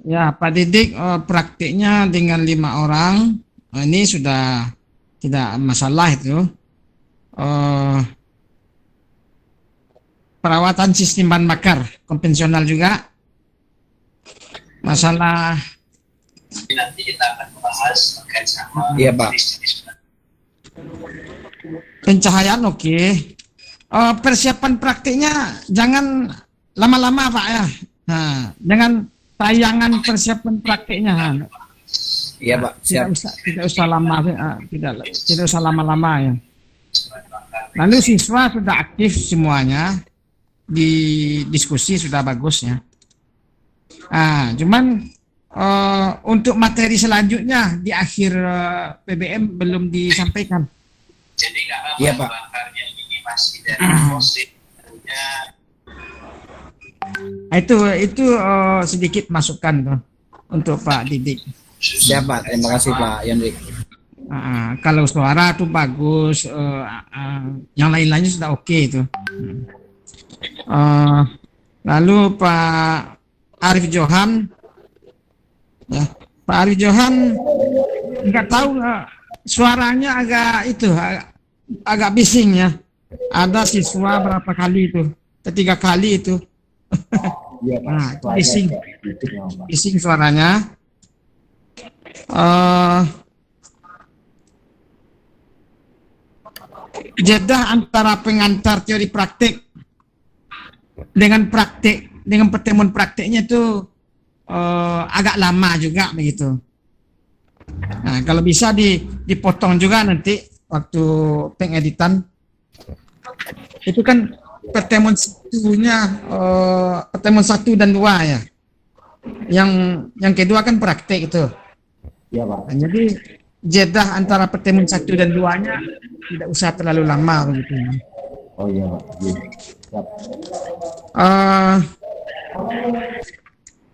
Ya Pak Didik, praktiknya dengan 5 orang ini sudah tidak masalah itu. Perawatan sistem bahan bakar konvensional juga. Masalah Nanti kita akan membahas terkait sama Iya Pak. pencahayaan oke. Persiapan praktiknya jangan lama-lama Pak ya. Jangan tayangan persiapan praktiknya. Iya Pak. Siap. Tidak usah lama, tidak usah lama-lama ya. Lalu siswa sudah aktif semuanya di diskusi sudah bagus ya. Cuman untuk materi selanjutnya di akhir PBM belum disampaikan. Jadi karena Iya, Pak. bakarnya ini masih dari fosil, Itu sedikit masukan tuh untuk Pak Didik. Siap Pak. Terima kasih Pak Yonrik. Kalau suara tuh bagus, yang lain-lainnya sudah oke itu. Lalu Pak Arif Johan, ya, Pak Arif Johan nggak tahu suaranya agak bising ya. Ada siswa berapa kali itu, 3 kali itu. Bising suaranya. Jeda antara pengantar teori praktik dengan pertemuan praktiknya itu agak lama juga begitu. Kalau bisa dipotong juga nanti waktu pengeditan. Itu kan pertemuan pertemuan 1 dan 2 ya. Yang kedua kan praktik itu. Iya Pak. Jadi jeda antara pertemuan 1 dan 2-nya tidak usah terlalu lama begitu. Oh iya Pak. Siap.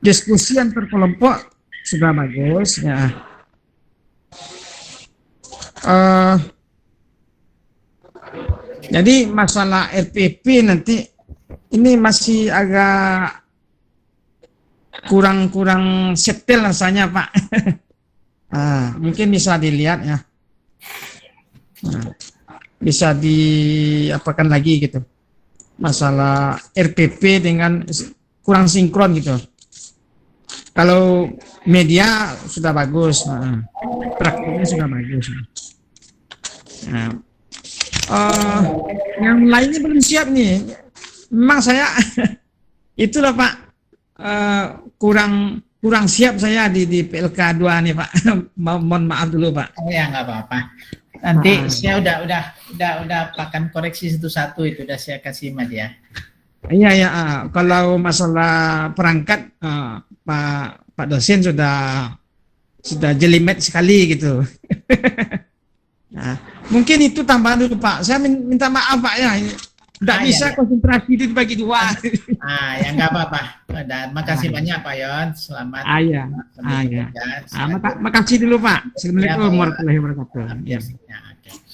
Diskusi antar kelompok sudah bagus ya. Eh, jadi masalah RPP nanti ini masih agak kurang setel rasanya Pak. Mungkin bisa dilihat ya. Bisa diapakan lagi gitu. Masalah RPP dengan kurang sinkron gitu. Kalau media sudah bagus, praktiknya sudah bagus. Yang lainnya belum siap nih. Memang saya itulah Pak, kurang siap saya di PLK 2 nih Pak. Mohon maaf dulu Pak. Ya nggak apa-apa. Nanti saya udah akan koreksi satu-satu itu udah saya kasih sama dia. Iya ya, kalau masalah perangkat Pak dosen sudah jelimet sekali gitu. Nah, mungkin itu tambahan dulu Pak. Saya minta maaf Pak ya. Tidak bisa konsentrasi itu dibagi dua. Ya nggak apa-apa. Dan makasih banyak Pak Yon. Selamat. Makasih dulu Pak. Assalamualaikum warahmatullahi wabarakatuh.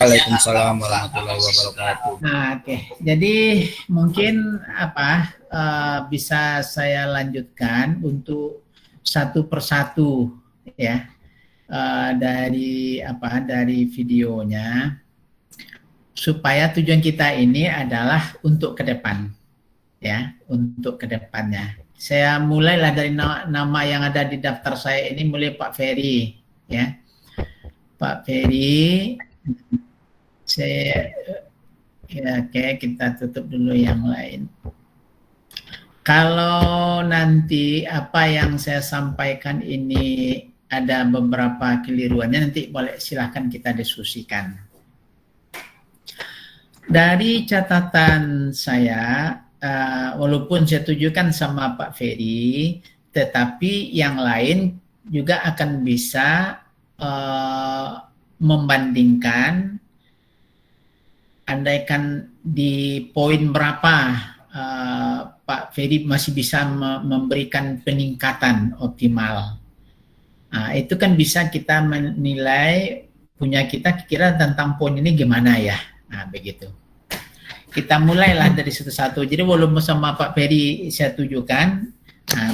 Waalaikumsalam warahmatullahi wabarakatuh. Oke. Jadi mungkin bisa saya lanjutkan untuk satu persatu ya dari videonya, supaya tujuan kita ini adalah untuk ke depan ya, untuk ke depannya. Saya mulailah dari nama yang ada di daftar saya ini, mulai Pak Ferry ya. Pak Ferry, oke, kita tutup dulu yang lain. Kalau nanti apa yang saya sampaikan ini ada beberapa keliruannya, nanti boleh silahkan kita diskusikan. Dari catatan saya, walaupun saya tujukan sama Pak Ferry, tetapi yang lain juga akan bisa membandingkan, andaikan di poin berapa Pak Ferry masih bisa memberikan peningkatan optimal. Itu kan bisa kita menilai punya kita kira tentang poin ini gimana ya. Begitu. Kita mulailah dari satu-satu. Jadi walaupun sama Pak Ferry saya tujukan,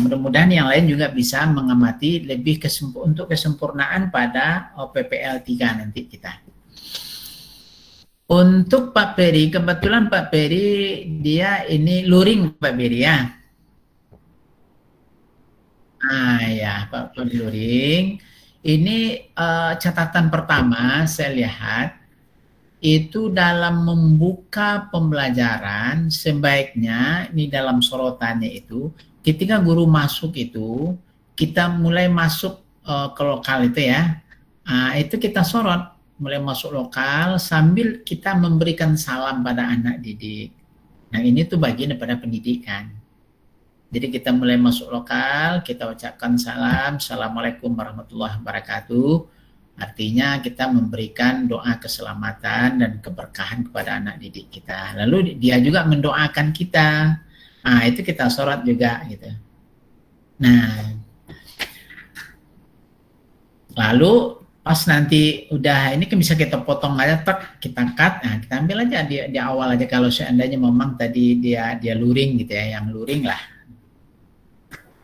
mudah-mudahan yang lain juga bisa mengamati lebih untuk kesempurnaan pada OPPL 3 nanti kita. Untuk Pak Ferry, kebetulan Pak Ferry dia ini luring Pak Ferry ya. Ya Pak Ferry luring. Ini catatan pertama saya lihat, itu dalam membuka pembelajaran sebaiknya ini dalam sorotannya itu ketika guru masuk itu kita mulai masuk ke lokal itu ya, itu kita sorot mulai masuk lokal sambil kita memberikan salam pada anak didik. Nah ini tuh bagian daripada pendidikan. Jadi kita mulai masuk lokal, kita ucapkan salam, assalamualaikum warahmatullahi wabarakatuh. Artinya kita memberikan doa keselamatan dan keberkahan kepada anak didik kita. Lalu dia juga mendoakan kita. Itu kita sorot juga gitu. Nah, lalu pas nanti udah ini kan bisa kita potong aja, kita cut. Nah, kita ambil aja di awal aja kalau seandainya memang tadi dia luring gitu ya, yang luring lah.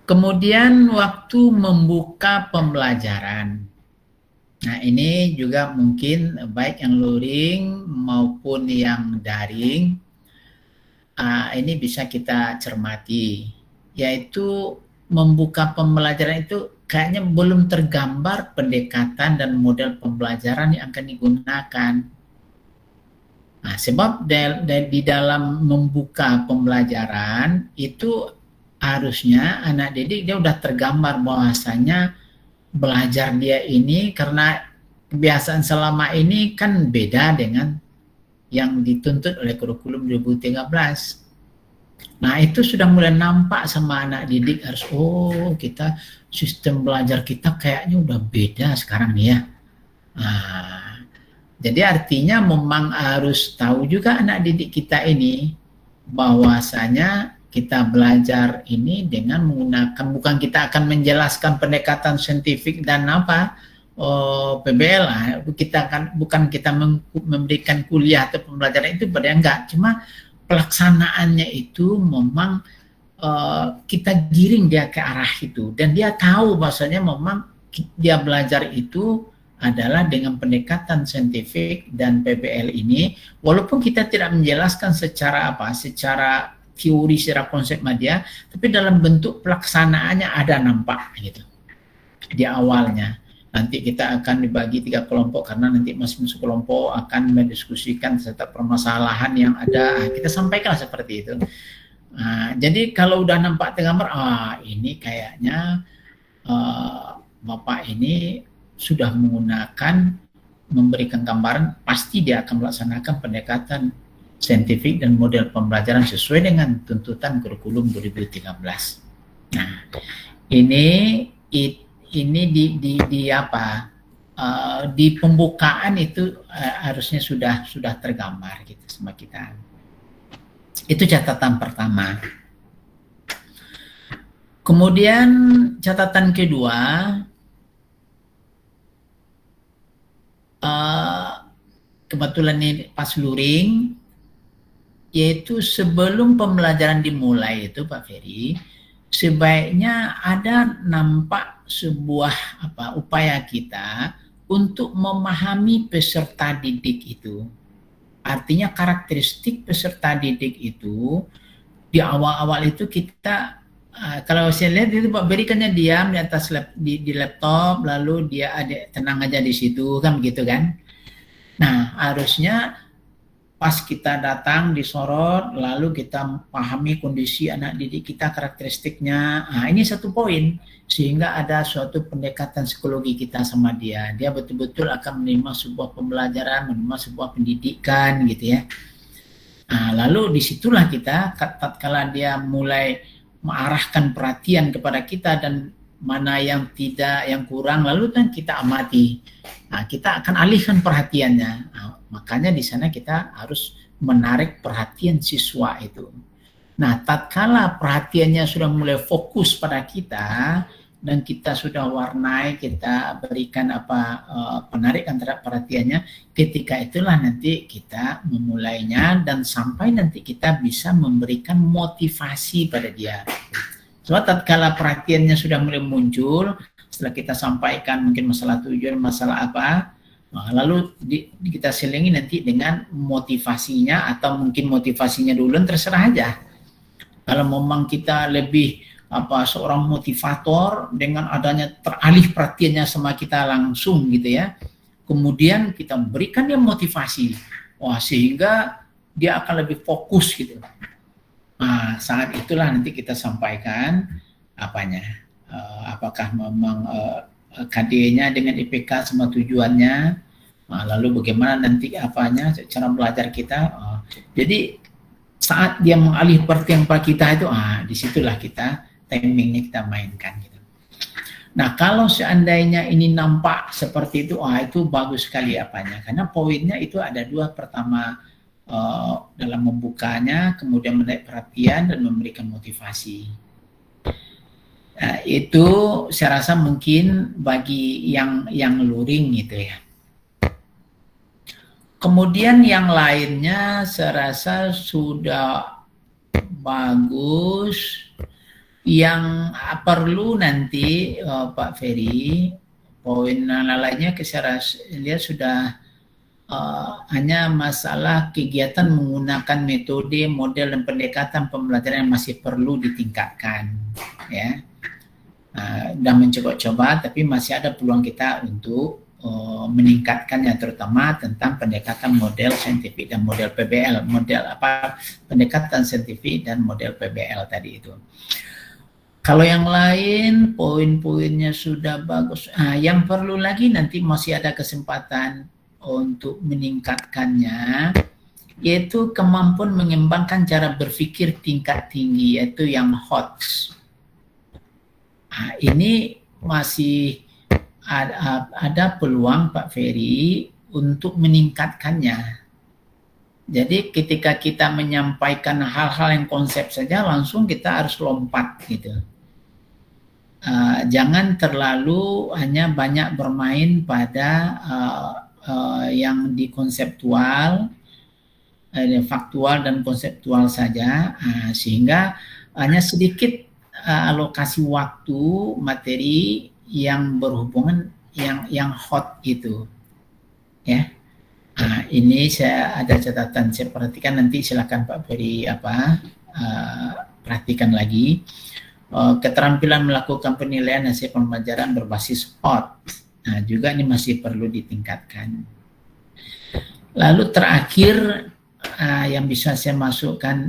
Kemudian waktu membuka pembelajaran. Nah ini juga mungkin baik yang luring maupun yang daring, ini bisa kita cermati, yaitu membuka pembelajaran itu kayaknya belum tergambar pendekatan dan model pembelajaran yang akan digunakan. Nah, sebab di dalam membuka pembelajaran itu harusnya anak didik dia udah tergambar bahwasanya belajar dia ini karena kebiasaan selama ini kan beda dengan yang dituntut oleh kurikulum 2013. Nah itu sudah mulai nampak sama anak didik, harus kita sistem belajar kita kayaknya udah beda sekarang nih ya. Jadi artinya memang harus tahu juga anak didik kita ini bahwasanya kita belajar ini dengan menggunakan, bukan kita akan menjelaskan pendekatan saintifik dan apa PBL lah. Bukan kita memberikan kuliah atau pembelajaran itu pada enggak, cuma pelaksanaannya itu memang kita giring dia ke arah itu, dan dia tahu bahwasanya memang dia belajar itu adalah dengan pendekatan saintifik dan PBL ini, walaupun kita tidak menjelaskan secara teori, secara konsep media, tapi dalam bentuk pelaksanaannya ada nampak gitu di awalnya. Nanti kita akan dibagi 3 kelompok karena nanti masing-masing kelompok akan mendiskusikan serta permasalahan yang ada. Kita sampaikan seperti itu. Jadi kalau udah nampak gambar, ini kayaknya Bapak ini sudah memberikan gambaran, pasti dia akan melaksanakan pendekatan saintifik dan model pembelajaran sesuai dengan tuntutan kurikulum 2013. Nah, ini di pembukaan itu harusnya sudah tergambar gitu sama kita. Itu catatan pertama. Kemudian catatan kedua, kebetulan ini pas luring, yaitu sebelum pembelajaran dimulai itu Pak Ferry, sebaiknya ada nampak sebuah upaya kita untuk memahami peserta didik itu. Artinya karakteristik peserta didik itu di awal-awal itu kita kalau saya lihat itu Pak berikannya diam di atas di laptop, lalu dia ada tenang aja di situ kan begitu kan. Nah, harusnya pas kita datang disorot, lalu kita pahami kondisi anak didik kita, karakteristiknya. Nah, ini satu poin, sehingga ada suatu pendekatan psikologi kita sama dia. Dia betul-betul akan menerima sebuah pembelajaran, menerima sebuah pendidikan gitu ya. Nah, lalu disitulah kita, tatkala dia mulai mengarahkan perhatian kepada kita dan mana yang tidak, yang kurang, lalu kan kita amati. Nah, kita akan alihkan perhatiannya. Nah, makanya di sana kita harus menarik perhatian siswa itu. Nah, tatkala perhatiannya sudah mulai fokus pada kita dan kita sudah warnai, kita berikan penarikan terhadap perhatiannya, ketika itulah nanti kita memulainya dan sampai nanti kita bisa memberikan motivasi pada dia. Sebab tatkala perhatiannya sudah mulai muncul, setelah kita sampaikan mungkin masalah tujuan, masalah apa, lalu kita selingi nanti dengan motivasinya, atau mungkin motivasinya dulu terserah aja. Kalau memang kita lebih seorang motivator dengan adanya teralih perhatiannya sama kita langsung gitu ya, kemudian kita berikan dia motivasi, sehingga dia akan lebih fokus gitu. Nah, saat itulah nanti kita sampaikan apakah memang KD-nya dengan IPK sama tujuannya, lalu bagaimana nanti cara belajar kita. Jadi saat dia mengalih perhatian pada kita itu, disitulah kita timingnya kita mainkan gitu. Nah, kalau seandainya ini nampak seperti itu, itu bagus sekali karena poinnya itu ada 2. Pertama, dalam membukanya, kemudian menarik perhatian dan memberikan motivasi. Nah, itu saya rasa mungkin bagi yang luring gitu ya. Kemudian yang lainnya saya rasa sudah bagus. Yang perlu nanti Pak Ferry, poin lainnya saya lihat sudah hanya masalah kegiatan menggunakan metode, model, dan pendekatan pembelajaran yang masih perlu ditingkatkan ya. Dan mencoba-coba, tapi masih ada peluang kita untuk meningkatkannya, terutama tentang pendekatan model saintifik dan model PBL, pendekatan saintifik dan model PBL tadi itu. Kalau yang lain poin-poinnya sudah bagus. Yang perlu lagi nanti masih ada kesempatan untuk meningkatkannya, yaitu kemampuan mengembangkan cara berpikir tingkat tinggi, yaitu yang HOTS. Ini masih ada peluang Pak Ferry untuk meningkatkannya. Jadi ketika kita menyampaikan hal-hal yang konsep saja, langsung kita harus lompat gitu. Jangan terlalu hanya banyak bermain pada yang di konseptual, faktual dan konseptual saja, sehingga hanya sedikit alokasi waktu materi yang berhubungan yang hot itu, ya. Ini saya ada catatan, saya perhatikan, nanti silakan Pak Ferry perhatikan lagi. Keterampilan melakukan penilaian hasil pembelajaran berbasis hot. Nah, juga ini masih perlu ditingkatkan. Lalu terakhir yang bisa saya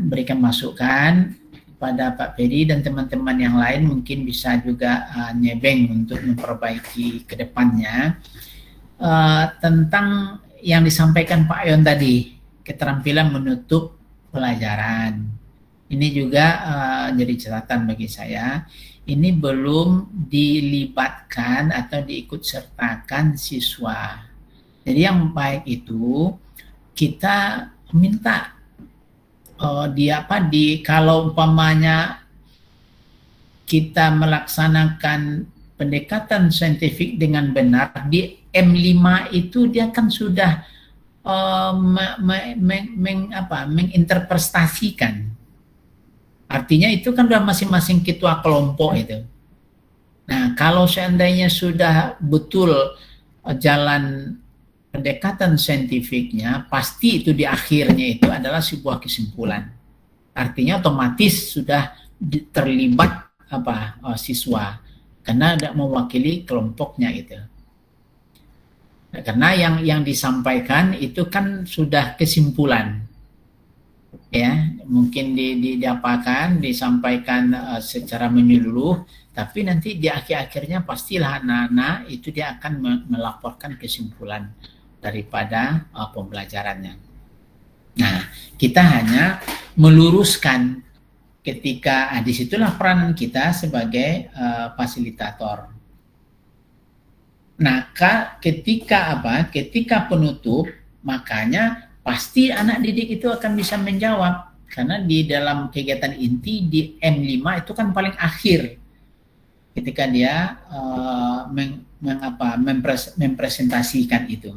berikan masukan pada Pak Ferry dan teman-teman yang lain, mungkin bisa juga nyebeng untuk memperbaiki ke depannya, tentang yang disampaikan Pak Yon tadi, keterampilan menutup pelajaran. Ini juga jadi catatan bagi saya. Ini belum dilibatkan atau diikut sertakan siswa. Jadi yang baik itu kita minta kalau umpamanya kita melaksanakan pendekatan saintifik dengan benar, di M5 itu dia kan sudah menginterpretasikan. Artinya itu kan sudah masing-masing ketua kelompok itu. Nah, kalau seandainya sudah betul jalan pendekatan saintifiknya, pasti itu di akhirnya itu adalah sebuah kesimpulan. Artinya otomatis sudah terlibat siswa, karena tidak mewakili kelompoknya itu. Nah, karena yang disampaikan itu kan sudah kesimpulan, ya, mungkin disampaikan secara menyeluruh, tapi nanti di akhir-akhirnya pastilah anak-anak itu dia akan melaporkan kesimpulan daripada pembelajarannya. Nah, kita hanya meluruskan ketika disitulah peranan kita sebagai fasilitator. Nah, ketika penutup, makanya pasti anak didik itu akan bisa menjawab, karena di dalam kegiatan inti di M5 itu kan paling akhir ketika dia mempresentasikan itu.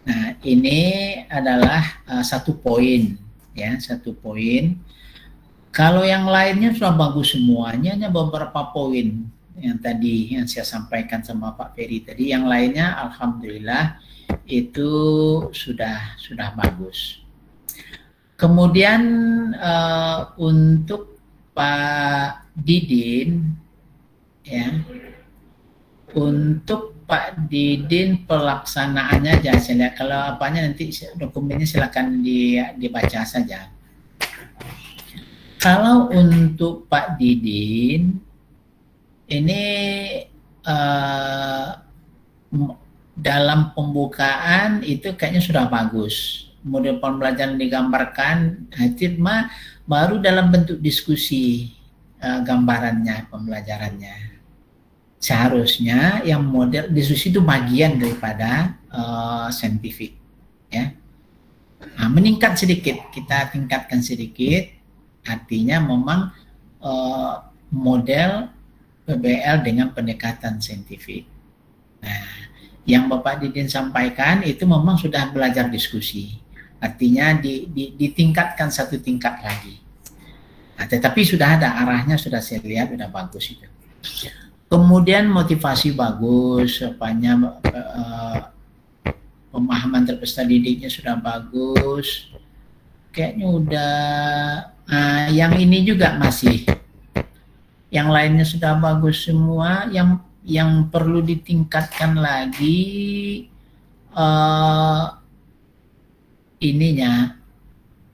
Nah, ini adalah satu poin, ya, satu poin. Kalau yang lainnya sudah bagus semuanya, hanya beberapa poin yang tadi yang saya sampaikan sama Pak Ferry tadi, yang lainnya alhamdulillah itu sudah bagus. Kemudian untuk Pak Didin, ya, untuk Pak Didin pelaksanaannya aja saya lihat, kalau apanya nanti dokumennya silakan dibaca saja. Kalau untuk Pak Didin ini dalam pembukaan itu kayaknya sudah bagus. Model pembelajaran digambarkan, baru dalam bentuk diskusi gambarannya, pembelajarannya. Seharusnya yang model diskusi itu bagian daripada saintifik, ya. Nah, meningkat sedikit, kita tingkatkan sedikit, artinya memang model PBL dengan pendekatan saintifik. Nah, yang Bapak Didin sampaikan itu memang sudah belajar diskusi, artinya ditingkatkan satu tingkat lagi. Nah, tetapi sudah ada arahnya, sudah saya lihat sudah bagus itu. Kemudian motivasi bagus, pemahaman terpeserta didiknya sudah bagus. Kayaknya udah, yang ini juga masih. Yang lainnya sudah bagus semua. Yang perlu ditingkatkan lagi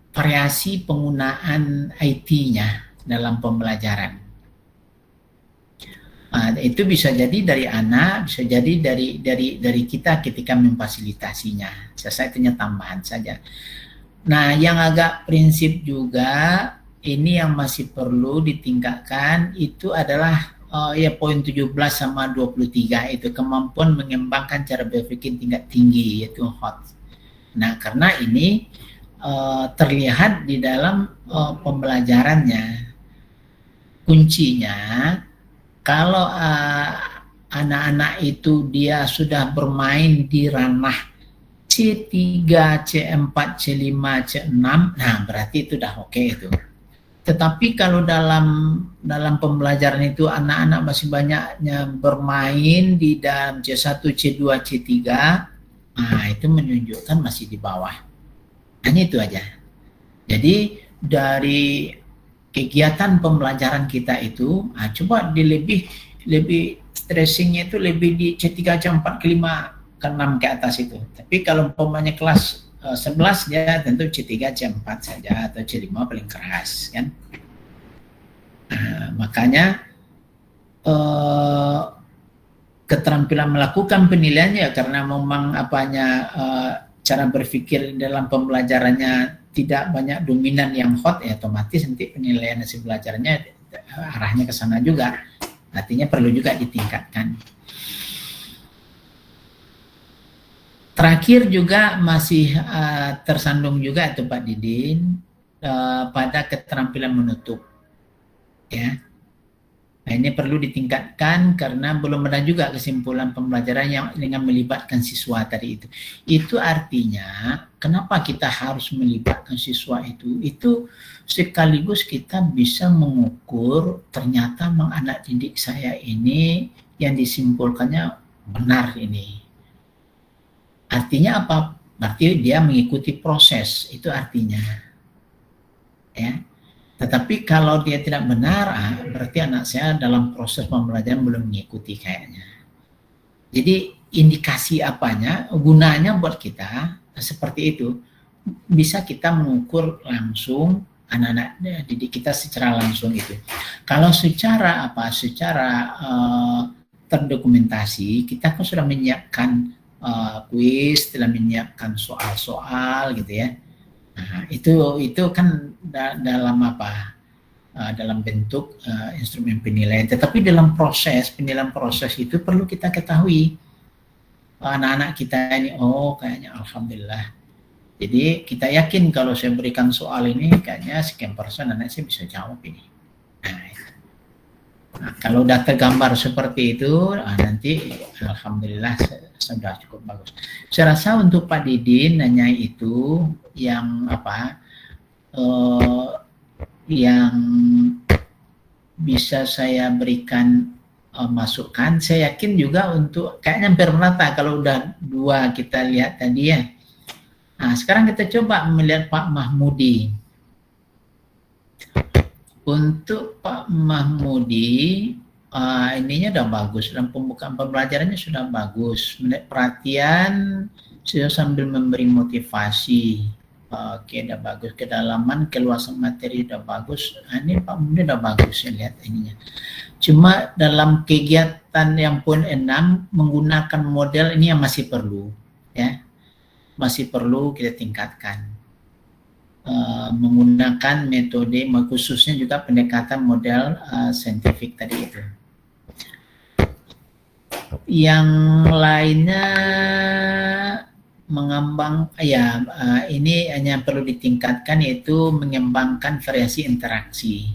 variasi penggunaan IT-nya dalam pembelajaran. Itu bisa jadi dari anak, bisa jadi dari kita ketika memfasilitasinya. Saya hanya tambahan saja. Nah, yang agak prinsip juga, ini yang masih perlu ditingkatkan itu adalah poin 17 sama 23 itu, kemampuan mengembangkan cara berpikir tingkat tinggi, yaitu HOT. Nah, karena ini terlihat di dalam pembelajarannya. Kuncinya kalau anak-anak itu dia sudah bermain di ranah C3, C4, C5, C6, nah berarti itu udah oke itu. Tetapi kalau dalam pembelajaran itu anak-anak masih banyaknya bermain di dalam C1, C2, C3, nah itu menunjukkan masih di bawah. Hanya itu aja. Jadi dari kegiatan pembelajaran kita itu, coba lebih stressingnya itu lebih di C3, C4, C5, ke-6 ke atas itu. Tapi kalau umpamanya kelas 11 dia tentu C3, C4 saja atau C5 paling keras kan. Makanya keterampilan melakukan penilaiannya karena memang cara berpikir dalam pembelajarannya tidak banyak dominan yang hot, ya otomatis nanti penilaian hasil belajarnya arahnya ke sana juga. Artinya perlu juga ditingkatkan. Terakhir juga masih tersandung juga itu Pak Didin pada keterampilan menutup. Ya. Nah, ini perlu ditingkatkan karena belum ada juga kesimpulan pembelajaran yang dengan melibatkan siswa tadi itu. Itu artinya kenapa kita harus melibatkan siswa itu? Itu sekaligus kita bisa mengukur ternyata anak didik saya ini yang disimpulkannya benar ini. Artinya apa? Berarti dia mengikuti proses, itu artinya. Ya. Tetapi kalau dia tidak benar, berarti anak saya dalam proses pembelajaran belum mengikuti kayaknya. Jadi indikasi apanya, gunanya buat kita seperti itu, bisa kita mengukur langsung anak-anak didik kita secara langsung itu. Kalau secara terdokumentasi, kita kan sudah menyiapkan kuis, telah menyiapkan soal-soal gitu ya. Nah, itu kan dalam dalam bentuk instrumen penilaian. Tetapi dalam penilaian proses itu perlu kita ketahui anak-anak kita ini, kayaknya alhamdulillah. Jadi kita yakin kalau saya berikan soal ini kayaknya sekian persen anak saya bisa jawab ini. Nah, kalau udah tergambar seperti itu, nanti alhamdulillah sudah cukup bagus. Saya rasa untuk Pak Didin nanya itu yang yang bisa saya berikan masukan. Saya yakin juga untuk kayaknya hampir merata kalau udah 2 kita lihat tadi ya. Nah, sekarang kita coba melihat Pak Mahmudi. Untuk Pak Mahmudi, ininya udah bagus, dalam pembukaan pembelajarannya sudah bagus, menarik perhatian, sudah sambil memberi motivasi. Oke, udah bagus, kedalaman, keluasan materi udah bagus. Ini Pak Mahmudi udah bagus, saya lihat ininya. Cuma dalam kegiatan yang poin 6 menggunakan model ini yang masih perlu, ya, masih perlu kita tingkatkan. Menggunakan metode khususnya juga pendekatan model saintifik tadi itu. Yang lainnya ini hanya perlu ditingkatkan yaitu mengembangkan variasi interaksi.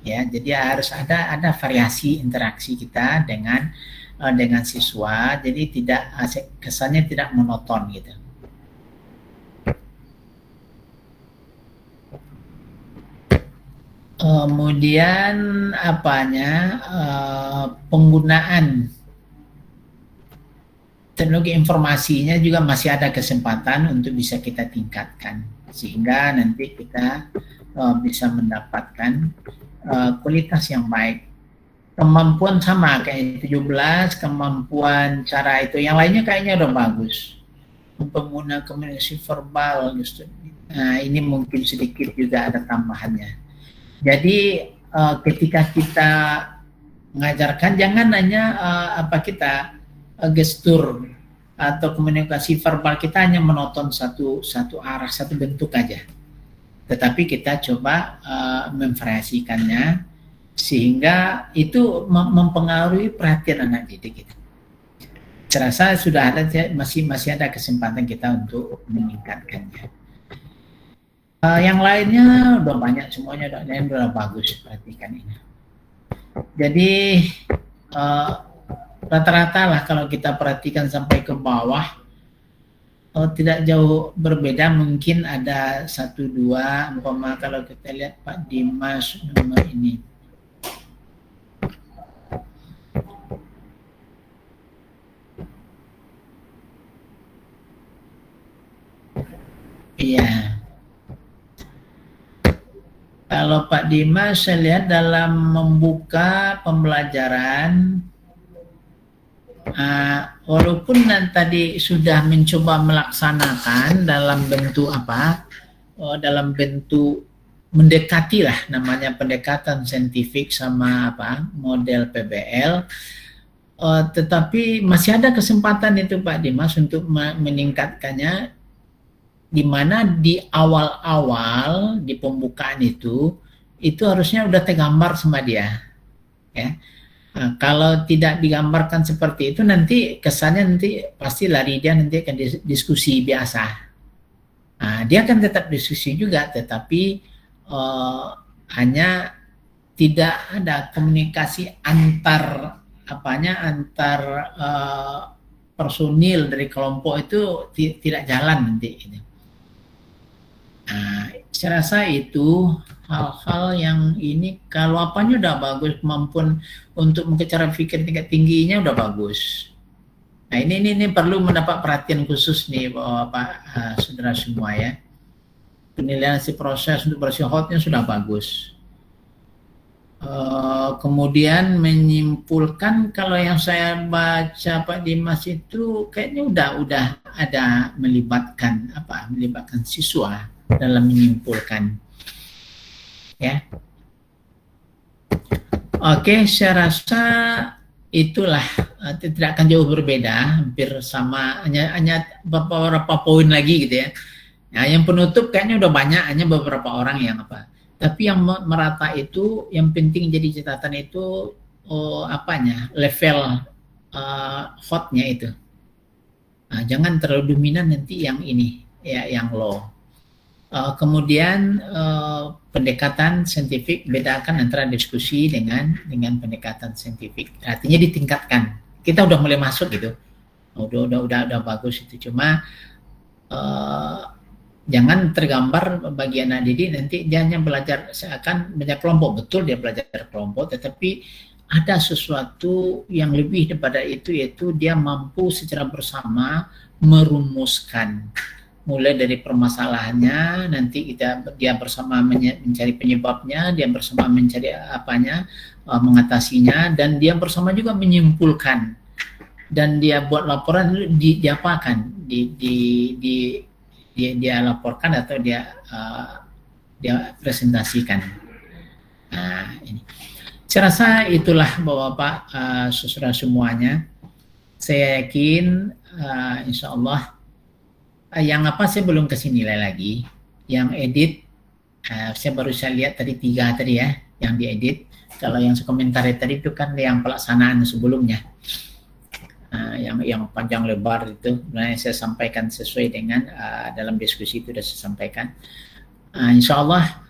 Ya, jadi harus ada variasi interaksi kita dengan siswa. Jadi kesannya tidak monoton gitu. Kemudian penggunaan teknologi informasinya juga masih ada kesempatan untuk bisa kita tingkatkan sehingga nanti kita bisa mendapatkan kualitas yang baik. Kemampuan sama kayak 17, kemampuan cara itu, yang lainnya kayaknya udah bagus. Pengguna komunikasi verbal, nah ini mungkin sedikit juga ada tambahannya. Jadi ketika kita mengajarkan jangan hanya gestur atau komunikasi verbal kita hanya menonton satu arah, satu bentuk aja. Tetapi kita coba memvariasikannya sehingga itu mempengaruhi perhatian anak didik kita. Saya rasa sudah ada masih ada kesempatan kita untuk meningkatkannya. Yang lainnya udah banyak, semuanya udah bagus, perhatikan ini. Jadi rata-rata lah kalau kita perhatikan sampai ke bawah, tidak jauh berbeda, mungkin ada 1-2, umpama kalau kita lihat Pak Dimas nomor ini. Iya. Kalau Pak Dimas saya lihat dalam membuka pembelajaran, walaupun tadi sudah mencoba melaksanakan dalam bentuk apa, dalam bentuk mendekati lah, namanya pendekatan saintifik sama apa model PBL, tetapi masih ada kesempatan itu Pak Dimas untuk meningkatkannya, di mana di awal-awal di pembukaan itu harusnya udah tergambar sama dia, ya. Nah, kalau tidak digambarkan seperti itu, nanti kesannya nanti pasti lari dia nanti akan diskusi biasa. Nah, dia akan tetap diskusi juga, tetapi hanya tidak ada komunikasi antar personil dari kelompok itu tidak jalan nanti. Gitu. Nah, saya rasa itu hal-hal yang ini, kalau apanya udah bagus, kemampuan untuk cara pikir tingkat tingginya udah bagus. Nah ini perlu mendapat perhatian khusus nih Bapak, saudara semua ya. Penilaian si proses untuk bersihotnya sudah bagus. Kemudian menyimpulkan, kalau yang saya baca Pak Dimas itu kayaknya udah ada melibatkan siswa dalam menyimpulkan, ya. Oke, saya rasa itulah, tidak akan jauh berbeda, hampir sama, hanya beberapa poin lagi gitu ya. Nah, yang penutup kayaknya udah banyak, hanya beberapa orang yang apa. Tapi yang merata itu, yang penting jadi catatan itu level hotnya itu. Nah, jangan terlalu dominan nanti yang ini, ya, yang low. Kemudian pendekatan saintifik, bedakan antara diskusi dengan pendekatan saintifik. Artinya ditingkatkan. Kita udah mulai masuk gitu. Udah bagus itu. Cuma jangan tergambar bagi anak didik nanti dia hanya belajar seakan belajar kelompok. Betul dia belajar kelompok, tetapi ada sesuatu yang lebih daripada itu, yaitu dia mampu secara bersama merumuskan. Mulai dari permasalahannya, nanti dia bersama mencari penyebabnya, dia bersama mencari mengatasinya, dan dia bersama juga menyimpulkan, dan dia buat laporan, diapakan, dia laporkan atau dia presentasikan. Nah ini, saya rasa itulah Bapak-bapak, saudara semuanya. Saya yakin insya Allah. Yang saya belum kasih nilai lagi, yang edit saya baru lihat tadi 3 tadi ya, yang diedit. Kalau yang komentar tadi itu kan yang pelaksanaan sebelumnya, yang panjang lebar itu sebenarnya saya sampaikan sesuai dengan dalam diskusi itu sudah saya sampaikan. Insya Allah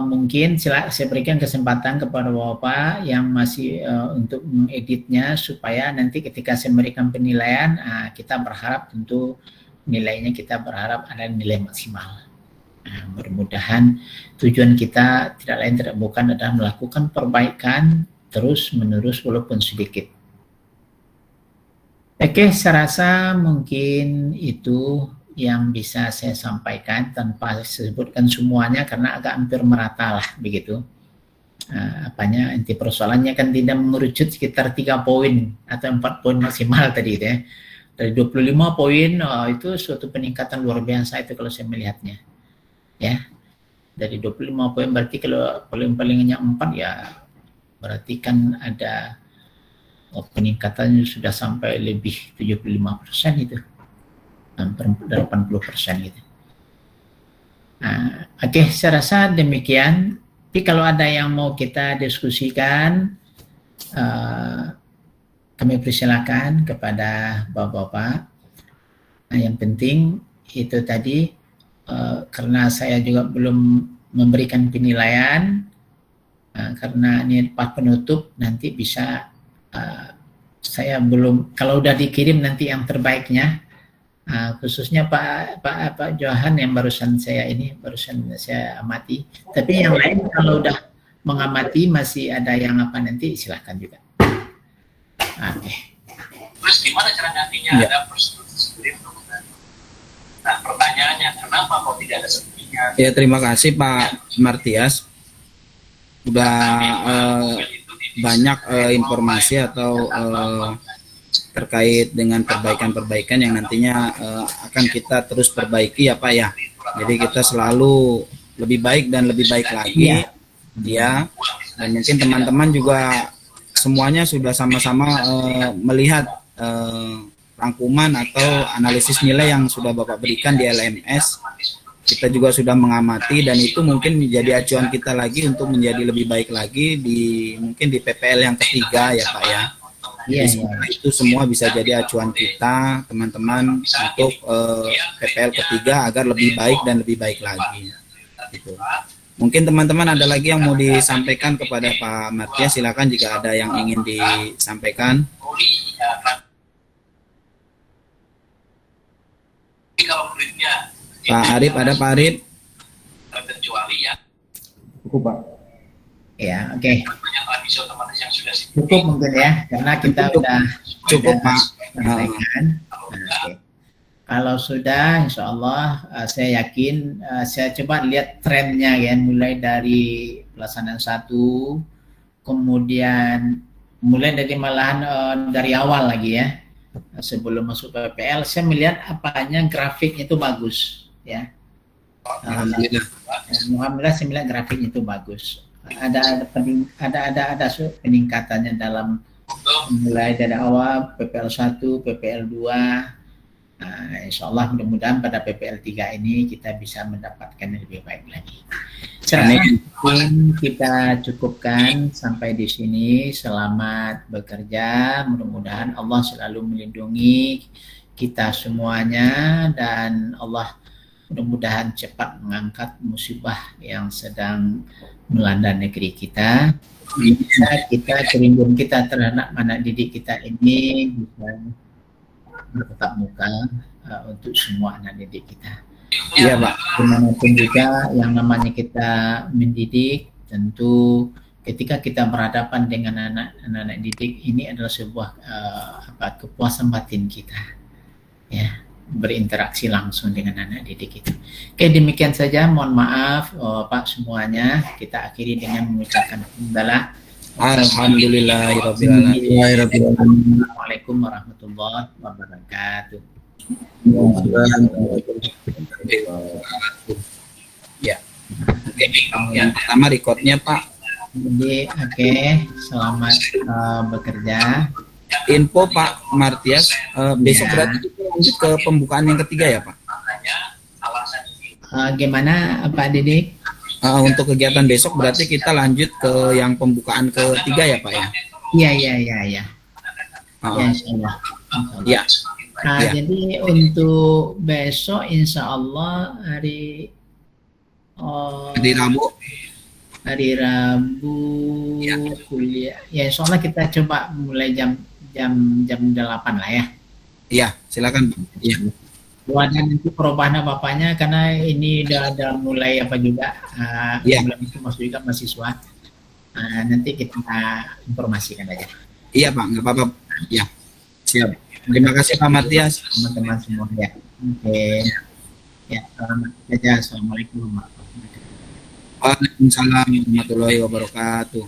mungkin saya berikan kesempatan kepada Bapak yang masih untuk mengeditnya, supaya nanti ketika saya memberikan penilaian, kita berharap tentu nilainya kita berharap ada nilai maksimal. Mudah-mudahan tujuan kita tidak lain tidak bukan adalah melakukan perbaikan terus menerus walaupun sedikit. Oke, saya rasa mungkin itu yang bisa saya sampaikan tanpa sebutkan semuanya karena agak hampir merata lah begitu. Inti persoalannya kan tidak mengerucut sekitar 3 poin atau 4 poin maksimal tadi itu ya. Dari 25 poin itu suatu peningkatan luar biasa itu kalau saya melihatnya. Ya. Dari 25 poin berarti kalau paling-palingnya 4 ya berarti kan ada peningkatannya sudah sampai lebih 75% itu. Hampir 80% gitu. Oke, saya rasa demikian. Tapi kalau ada yang mau kita diskusikan, kami persilakan kepada Bapak-bapak. Yang penting itu tadi karena saya juga belum memberikan penilaian, karena ini part penutup, nanti bisa saya belum, kalau udah dikirim nanti yang terbaiknya, khususnya Pak Johan yang barusan saya amati. Tapi yang lain kalau udah mengamati masih ada yang apa nanti silahkan juga. Oke. Terus gimana cara nantinya ada prosedur sendiri? Nah, pertanyaannya, kenapa kok tidak ada sertifikat? Ya, terima kasih Pak Martias. Sudah banyak informasi atau terkait dengan perbaikan-perbaikan yang nantinya akan kita terus perbaiki ya Pak ya. Jadi kita selalu lebih baik dan lebih baik lagi ya. Dan mungkin teman-teman juga semuanya sudah sama-sama melihat rangkuman atau analisis nilai yang sudah Bapak berikan di LMS. Kita juga sudah mengamati dan itu mungkin menjadi acuan kita lagi untuk menjadi lebih baik lagi mungkin di PPL yang ketiga ya Pak ya. Itu semua bisa jadi acuan kita teman-teman untuk PPL ketiga agar lebih baik dan lebih baik lagi. Gitu. Mungkin teman-teman ada lagi yang mau disampaikan kepada Pak Martias, silakan jika ada yang ingin disampaikan. Pak Arif, ada Pak Arif? Cukup Pak. Ya, oke. Cukup mungkin ya, karena kita cukup Pak. Oke. Kalau sudah, insya Allah saya yakin, saya coba lihat trennya ya, mulai dari pelaksanaan 1, kemudian mulai dari malahan dari awal lagi ya, sebelum masuk PPL, saya melihat apanya grafiknya itu bagus ya. Alhamdulillah saya melihat grafiknya itu bagus. Ada peningkatannya dalam mulai dari awal PPL 1, PPL 2. Insya Allah mudah-mudahan pada PPL 3 ini kita bisa mendapatkan yang lebih baik lagi. Mungkin kita cukupkan sampai di sini. Selamat bekerja. Mudah-mudahan Allah selalu melindungi kita semuanya dan Allah mudah-mudahan cepat mengangkat musibah yang sedang melanda negeri kita. Kita kerinduan kita terhadap anak didik kita ini bisa bertatap muka untuk semua anak didik kita. Iya Pak. Dimanapun juga yang namanya kita mendidik, tentu ketika kita berhadapan dengan anak-anak didik ini adalah sebuah kepuasan batin kita, ya, berinteraksi langsung dengan anak didik itu. Oke, demikian saja. Mohon maaf Pak semuanya. Kita akhiri dengan mengucapkan alhamdulillah. Alhamdulillahirabbil alamin. Assalamualaikum warahmatullahi wabarakatuh. Ya. Oke, yang pertama recordnya Pak. Jadi oke, selamat bekerja. Info Pak Martias, besok berarti kita lanjut ke pembukaan yang ketiga ya Pak? Gimana Pak Didik? Untuk kegiatan besok berarti kita lanjut ke yang pembukaan ketiga ya Pak ya? Iya. Ya, insya Allah. Ya. Jadi untuk besok insya Allah hari Rabu. Hari Rabu kuliah. Ya insya Allah kita coba mulai jam 8 lah ya. Iya, silakan. Iya. Ada nanti perubahan apa-apanya karena ini udah mulai apa juga belum itu masuk juga mahasiswa. Nanti kita informasikan aja. Iya Pak, nggak apa-apa. Ya, siap. Terima kasih Pak Martias. Teman-teman semua ya. Oke. Ya, selamat kerja. Assalamualaikum warahmatullahi wabarakatuh. Waalaikumsalam warahmatullahi wabarakatuh.